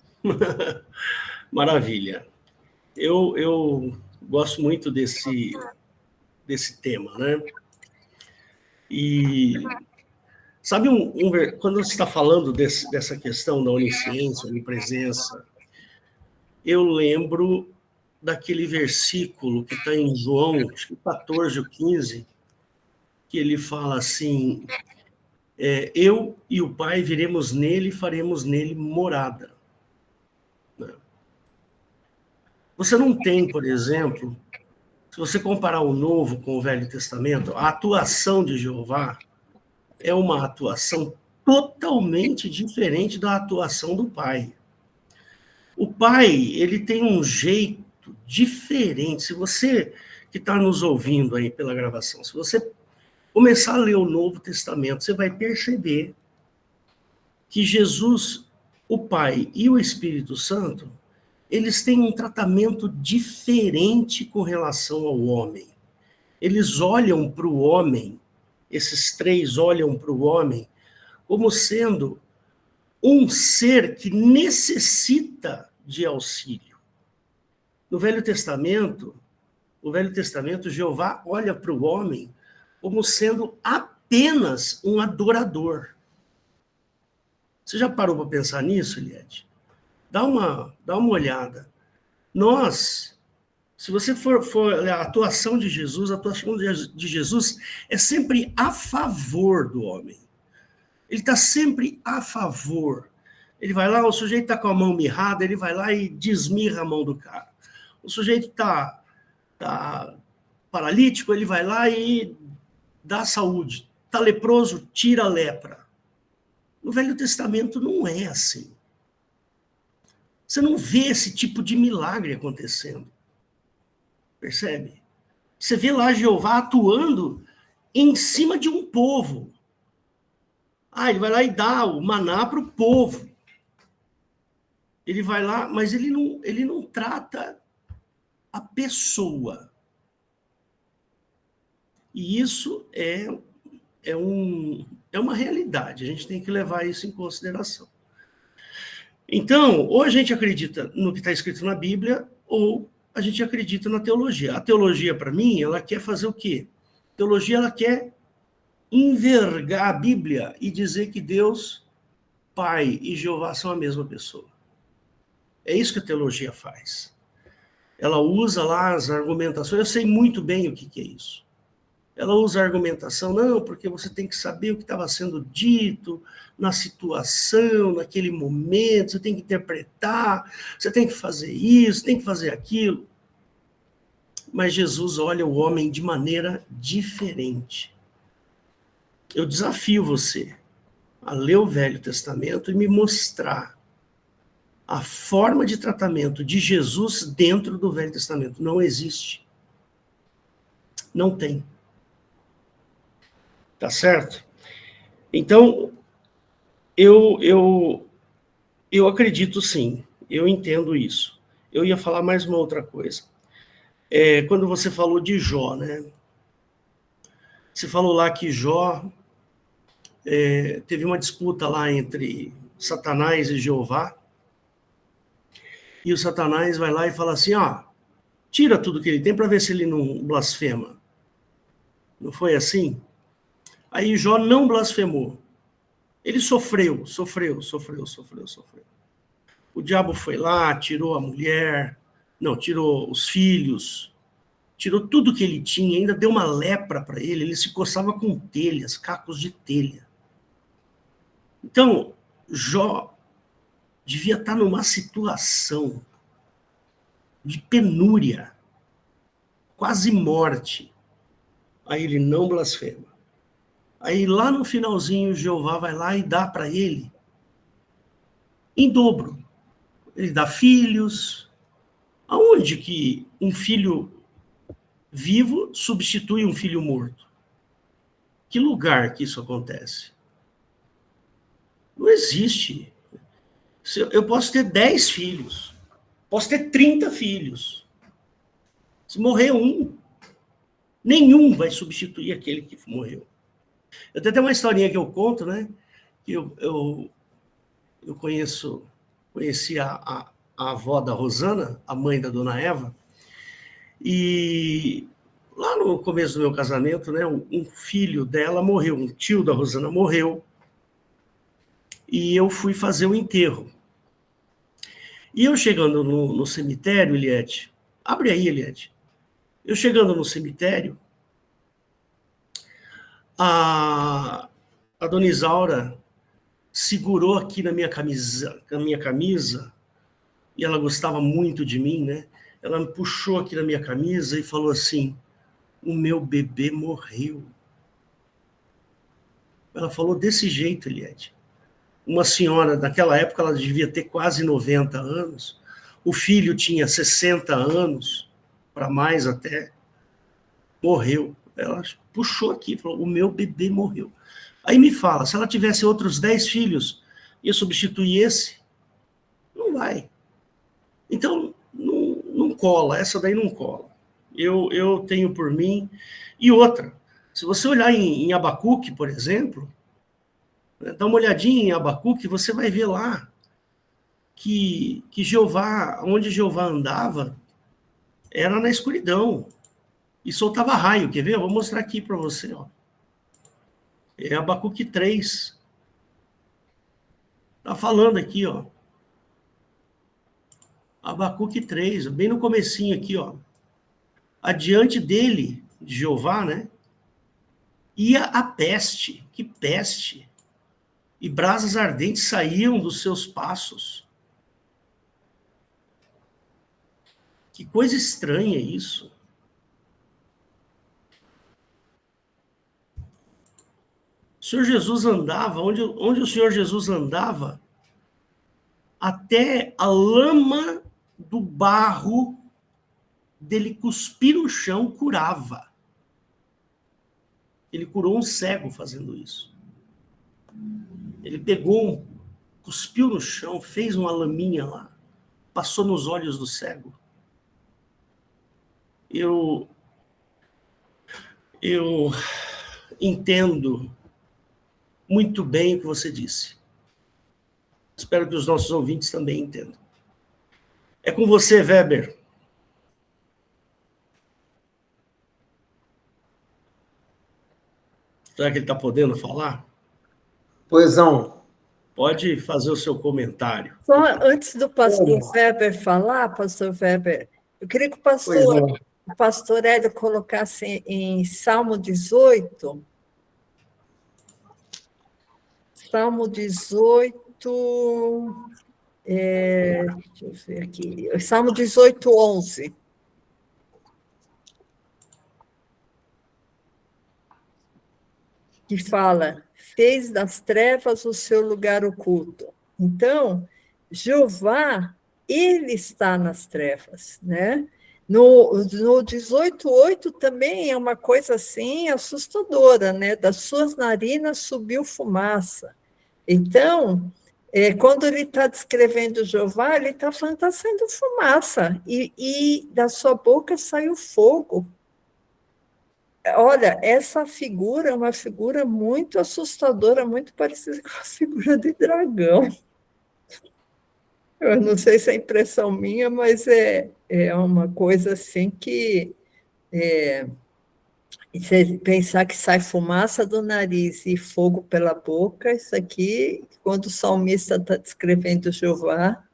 Maravilha. Eu gosto muito desse tema, né? E sabe, quando você está falando dessa questão da onisciência, onipresença, eu lembro daquele versículo que está em João, acho que 14 ou 15, que ele fala assim, eu e o Pai viremos nele e faremos nele morada. Você não tem, por exemplo, se você comparar o Novo com o Velho Testamento, a atuação de Jeová é uma atuação totalmente diferente da atuação do Pai. O Pai, ele tem um jeito diferente. Se você que está nos ouvindo aí pela gravação, se você começar a ler o Novo Testamento, você vai perceber que Jesus, o Pai e o Espírito Santo, eles têm um tratamento diferente com relação ao homem. Eles olham para o homem, esses três olham para o homem como sendo um ser que necessita de auxílio. No Velho Testamento, Jeová olha para o homem como sendo apenas um adorador. Você já parou para pensar nisso, Eliette? Dá uma olhada. Nós, se você for olhar a atuação de Jesus, é sempre a favor do homem. Ele está sempre a favor. Ele vai lá, o sujeito está com a mão mirrada, ele vai lá e desmirra a mão do cara. O sujeito está paralítico, ele vai lá e dá saúde. Está leproso, tira a lepra. No Velho Testamento não é assim. Você não vê esse tipo de milagre acontecendo. Percebe? Você vê lá Jeová atuando em cima de um povo. Ele vai lá e dá o maná para o povo. Ele vai lá, mas ele não trata a pessoa. E isso é uma realidade. A gente tem que levar isso em consideração. Então, ou a gente acredita no que está escrito na Bíblia, ou a gente acredita na teologia. A teologia, para mim, ela quer fazer o quê? A teologia, ela quer envergar a Bíblia e dizer que Deus, Pai e Jeová são a mesma pessoa. É isso que a teologia faz. Ela usa lá as argumentações, eu sei muito bem o que é isso. Ela usa a argumentação, não, porque você tem que saber o que estava sendo dito na situação, naquele momento, você tem que interpretar, você tem que fazer isso, tem que fazer aquilo. Mas Jesus olha o homem de maneira diferente. Eu desafio você a ler o Velho Testamento e me mostrar a forma de tratamento de Jesus dentro do Velho Testamento. Não existe. Não tem. Tá certo? Então, eu acredito sim, eu entendo isso. Eu ia falar mais uma outra coisa. Quando você falou de Jó, né? Você falou lá que Jó teve uma disputa lá entre Satanás e Jeová, e o Satanás vai lá e fala assim, tira tudo que ele tem para ver se ele não blasfema. Não foi assim? Aí Jó não blasfemou. Ele sofreu. O diabo foi lá, tirou a mulher, tirou os filhos, tirou tudo que ele tinha, ainda deu uma lepra para ele, ele se coçava com telhas, cacos de telha. Então, Jó devia estar numa situação de penúria, quase morte. Aí ele não blasfema. Aí lá no finalzinho, Jeová vai lá e dá para ele em dobro. Ele dá filhos. Aonde que um filho vivo substitui um filho morto? Que lugar que isso acontece? Não existe. Eu posso ter 10 filhos, posso ter 30 filhos. Se morrer um, nenhum vai substituir aquele que morreu. Eu tenho até uma historinha que eu conto, né? Que eu conheci a avó da Rosana, a mãe da dona Eva, e lá no começo do meu casamento, né, um filho dela morreu, um tio da Rosana morreu, e eu fui fazer o enterro. E eu chegando no cemitério, Eliette, abre aí, Eliette. Eu chegando no cemitério, a dona Isaura segurou aqui na minha camisa, e ela gostava muito de mim, né? Ela me puxou aqui na minha camisa e falou assim: o meu bebê morreu. Ela falou desse jeito, Eliette. Uma senhora, naquela época, ela devia ter quase 90 anos. O filho tinha 60 anos, para mais até. Morreu. Ela puxou aqui e falou: o meu bebê morreu. Aí me fala, se ela tivesse outros 10 filhos, ia substituir esse? Não vai. Então, não cola, essa daí não cola. Eu tenho por mim. E outra, se você olhar em Abacuque, por exemplo, dá uma olhadinha em Abacuque, você vai ver lá que Jeová, onde Jeová andava, era na escuridão. E soltava raio, quer ver? Eu vou mostrar aqui para você, ó. É Abacuque 3. Tá falando aqui, ó. Abacuque 3, bem no comecinho aqui, ó. Adiante dele, de Jeová, né? Ia a peste. Que peste! E brasas ardentes saíam dos seus passos. Que coisa estranha isso. O Senhor Jesus andava, onde o Senhor Jesus andava, até a lama do barro dele cuspir no chão curava. Ele curou um cego fazendo isso. Ele pegou, cuspiu no chão, fez uma laminha lá, passou nos olhos do cego. Eu entendo muito bem o que você disse. Espero que os nossos ouvintes também entendam. É com você, Weber. Será que ele está podendo falar? Pois não. Pode fazer o seu comentário. Só antes do pastor Weber falar, pastor Weber, eu queria que o pastor Hélio colocasse em Salmo 18. Salmo 18, deixa eu ver aqui, Salmo 18, 11. Que fala, fez das trevas o seu lugar oculto. Então, Jeová, ele está nas trevas, né? No 18:8 também é uma coisa assim assustadora, né? Das suas narinas subiu fumaça. Então, quando ele está descrevendo Jeová, ele está falando que está saindo fumaça, e da sua boca saiu fogo. Olha, essa figura é uma figura muito assustadora, muito parecida com a figura de dragão. Eu não sei se é impressão minha, mas é uma coisa assim que... você pensar que sai fumaça do nariz e fogo pela boca, isso aqui, quando o salmista está descrevendo Jeová,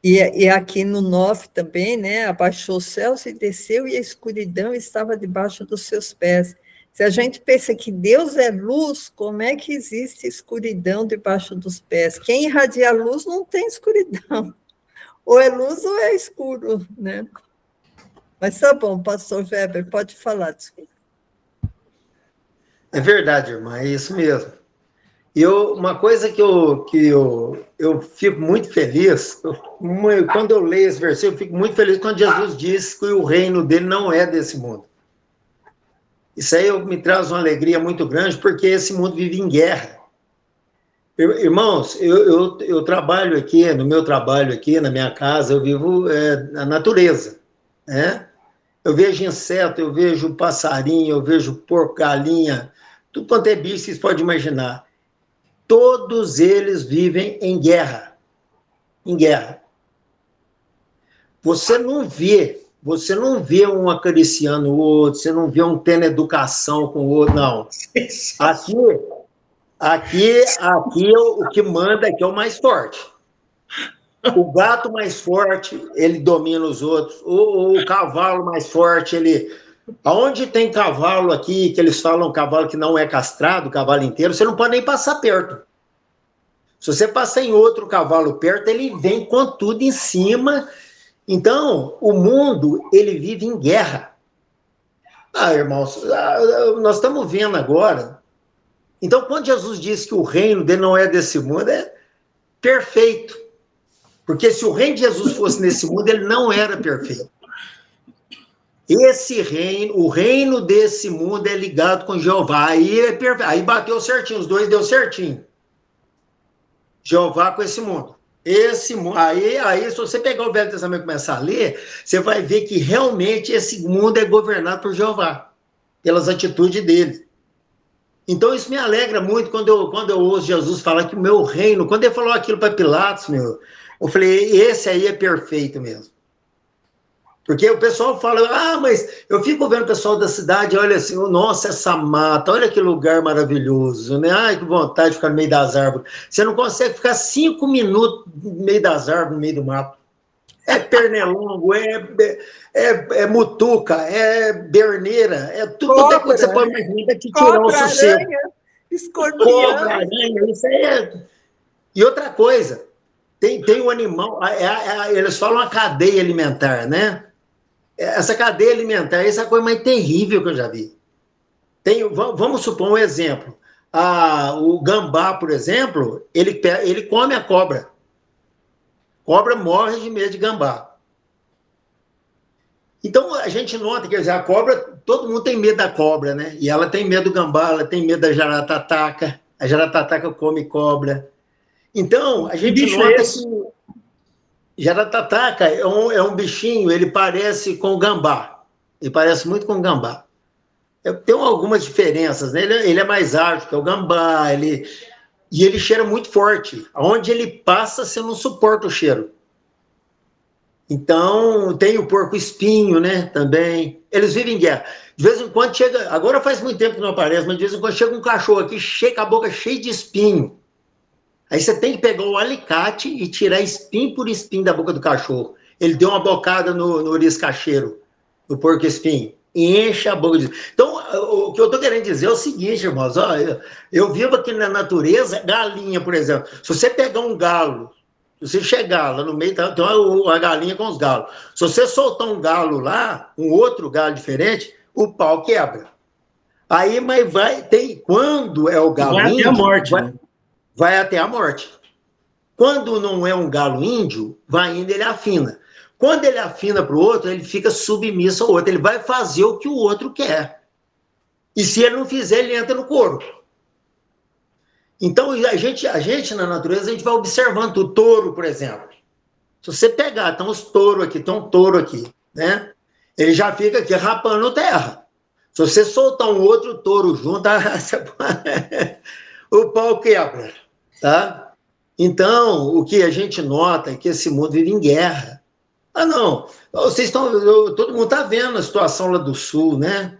e aqui no 9 também, né? Abaixou os céus e desceu, e a escuridão estava debaixo dos seus pés. Se a gente pensa que Deus é luz, como é que existe escuridão debaixo dos pés? Quem irradia a luz não tem escuridão. Ou é luz ou é escuro, né? Mas tá bom, pastor Weber, pode falar, desculpa. É verdade, irmã, é isso mesmo. Uma coisa que eu fico muito feliz, quando eu leio esse versículo, eu fico muito feliz quando Jesus diz que o reino dele não é desse mundo. Isso aí me traz uma alegria muito grande, porque esse mundo vive em guerra. Irmãos, eu trabalho aqui, no meu trabalho aqui, na minha casa, eu vivo na natureza, né? Eu vejo inseto, eu vejo passarinho, eu vejo porco, galinha, tudo quanto é bicho, vocês podem imaginar. Todos eles vivem em guerra. Em guerra. Você não vê um acariciando o outro, você não vê um tendo educação com o outro, não. Aqui o que manda aqui é o mais forte. O gato mais forte, ele domina os outros. O cavalo mais forte, ele... Aonde tem cavalo aqui, que eles falam cavalo que não é castrado, cavalo inteiro, você não pode nem passar perto. Se você passar em outro cavalo perto, ele vem com tudo em cima. Então, o mundo, ele vive em guerra. Irmãos, nós estamos vendo agora. Então, quando Jesus disse que o reino dele não é desse mundo, é perfeito. Porque se o reino de Jesus fosse nesse mundo, ele não era perfeito. Esse reino, o reino desse mundo é ligado com Jeová. Aí é perfeito. Aí bateu certinho, os dois deu certinho. Jeová com esse mundo. Aí, se você pegar o Velho Testamento e começar a ler, você vai ver que realmente esse mundo é governado por Jeová, pelas atitudes dele. Então, isso me alegra muito quando eu ouço Jesus falar que o meu reino, quando ele falou aquilo para Pilatos, eu falei, esse aí é perfeito mesmo. Porque o pessoal fala, mas eu fico vendo o pessoal da cidade, olha assim, nossa, essa mata, olha que lugar maravilhoso, né? Ai, que vontade de ficar no meio das árvores. Você não consegue ficar 5 minutos no meio das árvores, no meio do mato. É pernilongo, é mutuca, é berneira, é tudo quanto é coisa que você pode imaginar que tirar o sossego. Escorpião. Cobra, aranha, isso aí é... E outra coisa, tem um animal, eles falam a cadeia alimentar, né? Essa cadeia alimentar, essa é a coisa mais terrível que eu já vi. Vamos supor um exemplo. O gambá, por exemplo, ele come a cobra. Cobra morre de medo de gambá. Então, a gente nota, quer dizer, a cobra, todo mundo tem medo da cobra, né? E ela tem medo do gambá, ela tem medo da jaratataca. A jaratataca come cobra. Então, a gente nota que jaratataca é um bichinho, ele parece com o gambá. Ele parece muito com o gambá. Tem algumas diferenças, né? Ele é mais ágil que o gambá, e ele cheira muito forte. Onde ele passa, você não suporta o cheiro. Então, tem o porco-espinho, né? Também. Eles vivem em guerra. De vez em quando chega... Agora faz muito tempo que não aparece, mas de vez em quando chega um cachorro aqui, com a boca cheia de espinho. Aí você tem que pegar o alicate e tirar espinho por espinho da boca do cachorro. Ele deu uma bocada no ouriço-cacheiro, no porco-espinho. Enche a boca de... Então, o que eu estou querendo dizer é o seguinte, irmãos. Eu vivo aqui na natureza, galinha, por exemplo. Se você pegar um galo, se você chegar lá no meio, tem a galinha com os galos. Se você soltar um galo lá, um outro galo diferente, o pau quebra. Aí, mas quando é o galo vai índio... até a morte, vai até a morte. Quando não é um galo índio, vai indo, ele afina. Quando ele afina para o outro, ele fica submisso ao outro. Ele vai fazer o que o outro quer. E se ele não fizer, ele entra no couro. Então, a gente na natureza, a gente vai observando o touro, por exemplo. Se você pegar, tem uns touros aqui, tem um touro aqui, né? Ele já fica aqui rapando terra. Se você soltar um outro touro junto, o pau quebra, tá? Então, o que a gente nota é que esse mundo vive em guerra. Não, todo mundo está vendo a situação lá do Sul, né?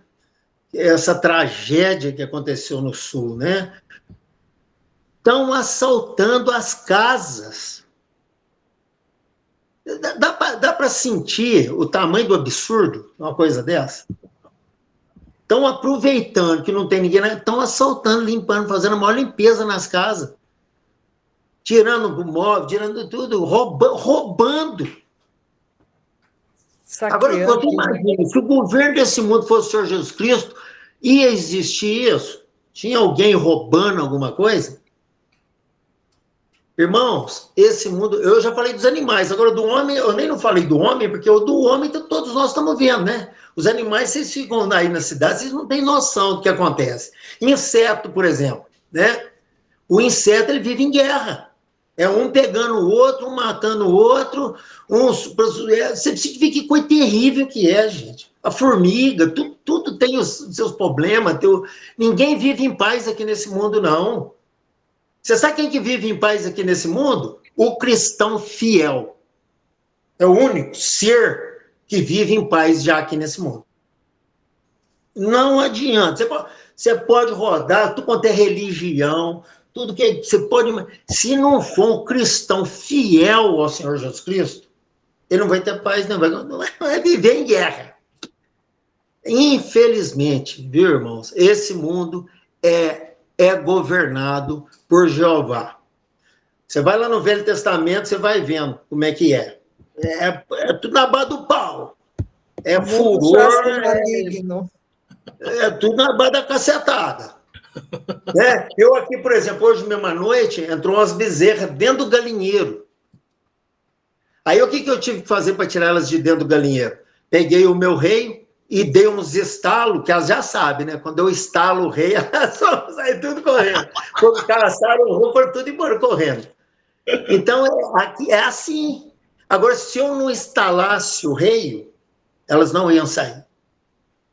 Essa tragédia que aconteceu no Sul, né? Estão assaltando as casas. Dá para sentir o tamanho do absurdo, uma coisa dessa? Estão aproveitando que não tem ninguém, estão assaltando, limpando, fazendo a maior limpeza nas casas. Tirando o móvel, tirando tudo, roubando. Saqueando. Agora, eu imagino, se o governo desse mundo fosse o Senhor Jesus Cristo, ia existir isso? Tinha alguém roubando alguma coisa? Irmãos, esse mundo, eu já falei dos animais, agora do homem, eu nem não falei do homem, porque o do homem todos nós estamos vendo, né? Os animais, vocês ficam aí na cidade, vocês não têm noção do que acontece. Inseto, por exemplo, né? O inseto, ele vive em guerra. É um pegando o outro, um matando o outro. Você precisa ver que coisa terrível que é, gente. A formiga, tudo tem os seus problemas. Ninguém vive em paz aqui nesse mundo, não. Você sabe quem que vive em paz aqui nesse mundo? O cristão fiel. É o único ser que vive em paz já aqui nesse mundo. Não adianta. Você pode rodar tudo quanto é religião, tudo que você pode... Se não for um cristão fiel ao Senhor Jesus Cristo, ele não vai ter paz, não vai viver em guerra. Infelizmente, viu, irmãos, esse mundo é governado por Jeová. Você vai lá no Velho Testamento, você vai vendo como é que é. É tudo na base do pau. É furor, é tudo na base da cacetada. Eu aqui, por exemplo, hoje mesmo à noite, entrou umas bezerras dentro do galinheiro. Aí o que eu tive que fazer para tirar elas de dentro do galinheiro? Peguei o meu rei e dei uns estalos, que elas já sabem, né? Quando eu estalo o rei, elas só saem tudo correndo. Quando caçaram o rei, foram tudo embora correndo. Então, aqui é assim. Agora, se eu não instalasse o rei, elas não iam sair.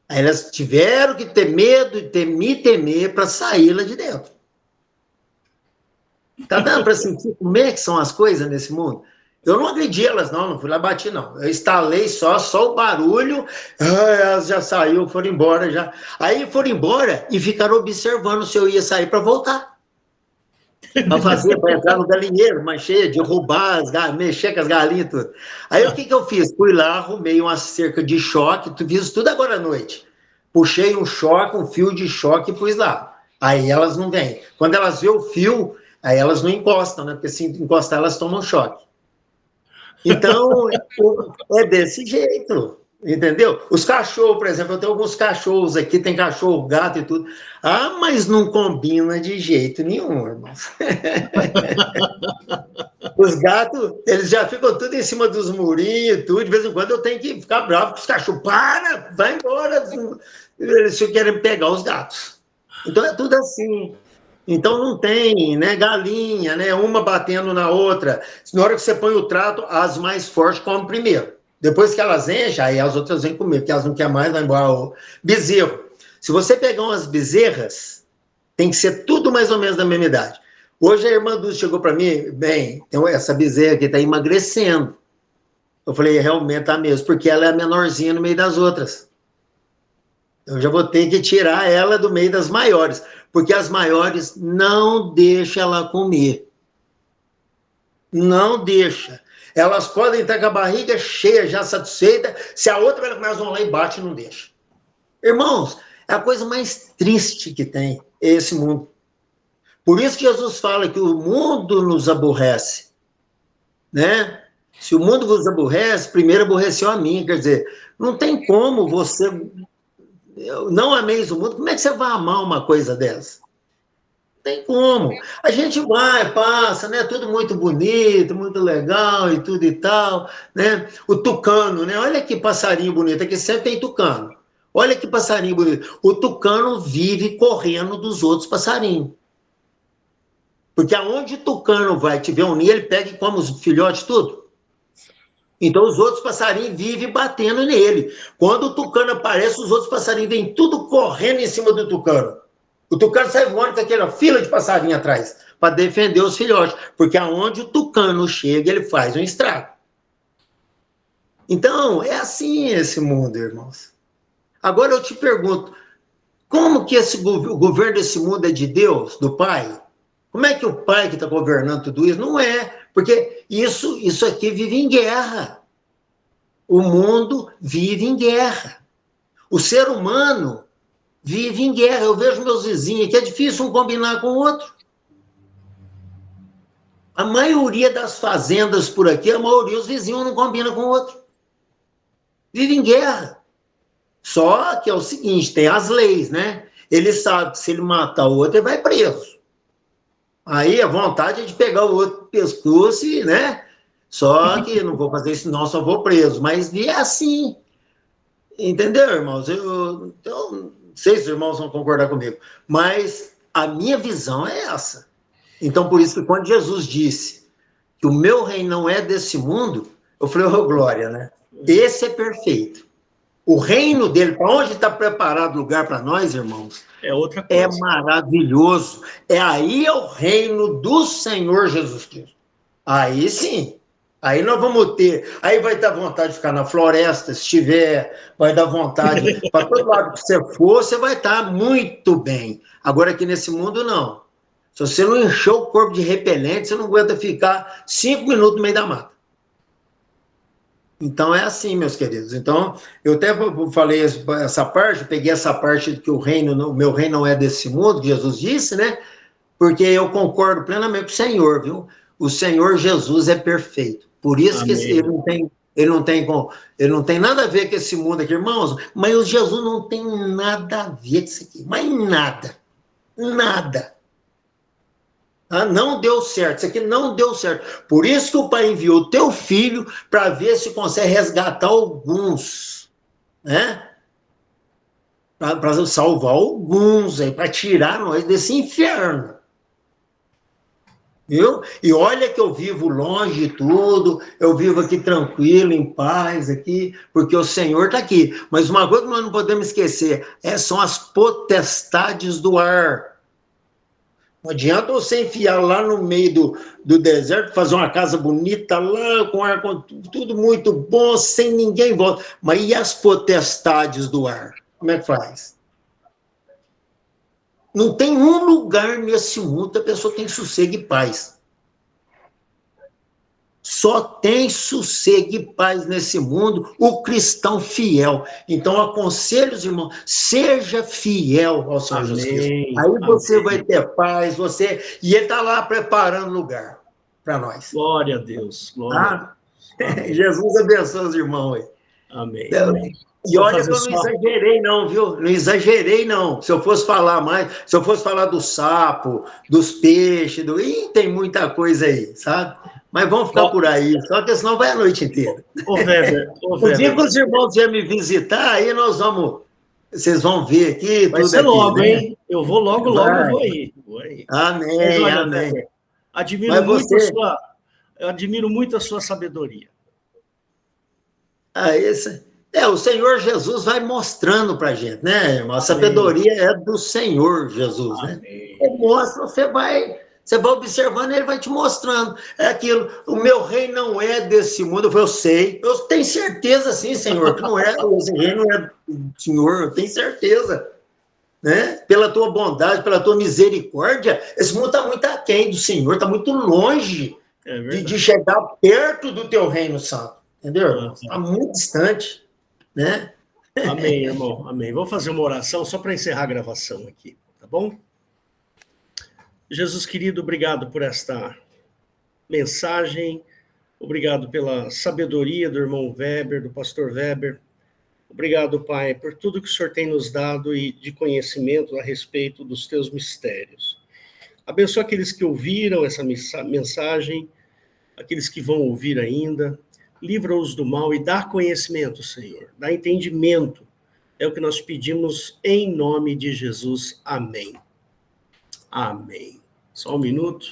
Aí elas tiveram que ter medo e me temer para sair lá de dentro. Tá dando para sentir como é que são as coisas nesse mundo? Eu não agredi elas, não fui lá bati, não. Eu instalei só o barulho, elas já saíram, foram embora já. Aí foram embora e ficaram observando se eu ia sair para voltar. Para entrar no galinheiro, mas cheia de roubar, mexer com as galinhas e tudo. Aí o que eu fiz? Fui lá, arrumei uma cerca de choque, fiz tudo agora à noite. Puxei um fio de choque e pus lá. Aí elas não vêm. Quando elas vêem o fio, aí elas não encostam, né? Porque se encostar, elas tomam choque. Então, é desse jeito, entendeu? Os cachorros, por exemplo, eu tenho alguns cachorros aqui, tem cachorro, gato e tudo. Ah, mas não combina de jeito nenhum, irmão. Os gatos, eles já ficam tudo em cima dos murinhos e tudo. De vez em quando eu tenho que ficar bravo com os cachorros. Para, vai embora. Eles querem pegar os gatos. Então, é tudo assim. Então não tem, né, galinha, né, uma batendo na outra. Na hora que você põe o trato, as mais fortes comem primeiro. Depois que elas enchem, aí as outras vêm comer, porque elas não querem mais, vai embora o bezerro. Se você pegar umas bezerras, tem que ser tudo mais ou menos da mesma idade. Hoje a irmã Dulce chegou para mim, bem, então essa bezerra aqui está emagrecendo. Eu falei, realmente tá mesmo, porque ela é a menorzinha no meio das outras. Eu já vou ter que tirar ela do meio das maiores, porque as maiores não deixam ela comer. Não deixa. Elas podem estar com a barriga cheia, já satisfeita, se a outra ela começa a lá e bate, não deixa. Irmãos, é a coisa mais triste que tem, esse mundo. Por isso que Jesus fala que o mundo nos aborrece, né? Se o mundo vos aborrece, primeiro aborreceu a mim, quer dizer, não tem como você... não ameis o mundo, como é que você vai amar uma coisa dessa? Não tem como. A gente vai, passa, né? Tudo muito bonito, muito legal e tudo e tal, né? O tucano, né? Olha que passarinho bonito, aqui sempre tem tucano. Olha que passarinho bonito. O tucano vive correndo dos outros passarinhos. Porque aonde o tucano vai tiver um ninho, ele pega e come os filhotes tudo. Então, os outros passarinhos vivem batendo nele. Quando o tucano aparece, os outros passarinhos vêm tudo correndo em cima do tucano. O tucano sai voando com aquela fila de passarinho atrás, para defender os filhotes. Porque aonde o tucano chega, ele faz um estrago. Então, é assim esse mundo, irmãos. Agora eu te pergunto, como que o governo desse mundo é de Deus, do Pai? Como é que o Pai que está governando tudo isso? Não é, porque isso aqui vive em guerra. O mundo vive em guerra. O ser humano vive em guerra. Eu vejo meus vizinhos aqui, é difícil um combinar com o outro. A maioria das fazendas por aqui, a maioria os vizinhos não combinam com o outro. Vive em guerra. Só que é o seguinte, tem as leis, né? Ele sabe que se ele matar o outro, ele vai preso. Aí a vontade é de pegar o outro pescoço, né? Só que não vou fazer isso, não, só vou preso. Mas é assim. Entendeu, irmãos? Eu não sei se os irmãos vão concordar comigo, mas a minha visão é essa. Então, por isso que quando Jesus disse que o meu reino não é desse mundo, eu falei, oh, glória, né? Esse é perfeito. O reino dele, para onde está preparado lugar para nós, irmãos, é outra coisa. É maravilhoso. Aí é o reino do Senhor Jesus Cristo. Aí sim. Aí nós vamos ter. Aí vai dar vontade de ficar na floresta, se tiver, vai dar vontade. Para todo lado que você for, você vai estar muito bem. Agora aqui nesse mundo, não. Se você não encher o corpo de repelente, você não aguenta ficar 5 minutos no meio da mata. Então é assim, meus queridos. Então, eu até falei essa parte, peguei essa parte de que o meu reino não é desse mundo, que Jesus disse, né? Porque eu concordo plenamente com o Senhor, viu? O Senhor Jesus é perfeito. Por isso que ele não tem nada a ver com esse mundo aqui, irmãos. Mas o Jesus não tem nada a ver com isso aqui. Mas nada. Nada. Ah, não deu certo, isso aqui não deu certo. Por isso que o pai enviou o teu filho para ver se consegue resgatar alguns, né? Para salvar alguns, para tirar nós desse inferno. Viu? E olha que eu vivo longe de tudo, eu vivo aqui tranquilo, em paz, aqui, porque o Senhor está aqui. Mas uma coisa que nós não podemos esquecer, são as potestades do ar. Não adianta você enfiar lá no meio do deserto, fazer uma casa bonita lá, com ar, com tudo muito bom, sem ninguém em volta. Mas e as potestades do ar? Como é que faz? Não tem um lugar nesse mundo que a pessoa tem sossego e paz. Só tem sossego e paz nesse mundo o cristão fiel. Então, aconselho os irmãos, seja fiel ao Senhor Jesus Cristo. Aí você vai ter paz, e ele está lá preparando lugar para nós. Glória a Deus. Glória a Deus. Jesus abençoe os irmãos aí. Amém. E olha que eu não exagerei, não, viu? Não exagerei, não. Se eu fosse falar mais, se eu fosse falar do sapo, dos peixes, tem muita coisa aí, sabe? Mas vamos ficar por aí, só que senão vai a noite inteira. Ô, Weber. O dia que os irmãos vierem me visitar, aí vocês vão ver aqui. Vai ser aqui, logo, né? Hein? Eu vou logo, vou aí. Amém, amém. Weber, eu admiro muito a sua sabedoria. O Senhor Jesus vai mostrando para a gente, né, irmão? A sabedoria é do Senhor Jesus, né? Ele mostra, você vai observando, ele vai te mostrando. É aquilo, o meu reino não é desse mundo. Eu sei, eu tenho certeza, sim, Senhor, que não é, esse reino não é do Senhor, eu tenho certeza. Né? Pela tua bondade, pela tua misericórdia, esse mundo está muito aquém do Senhor, está muito longe de chegar perto do teu reino santo. Entendeu? Está muito distante. Né? Amém, irmão. Amém. Vou fazer uma oração só para encerrar a gravação aqui, tá bom? Jesus querido, obrigado por esta mensagem, obrigado pela sabedoria do irmão Weber, do pastor Weber. Obrigado, Pai, por tudo que o Senhor tem nos dado e de conhecimento a respeito dos teus mistérios. Abençoa aqueles que ouviram essa mensagem, aqueles que vão ouvir ainda. Livra-os do mal e dá conhecimento, Senhor. Dá entendimento. É o que nós pedimos em nome de Jesus. Amém. Amém. Só um minuto.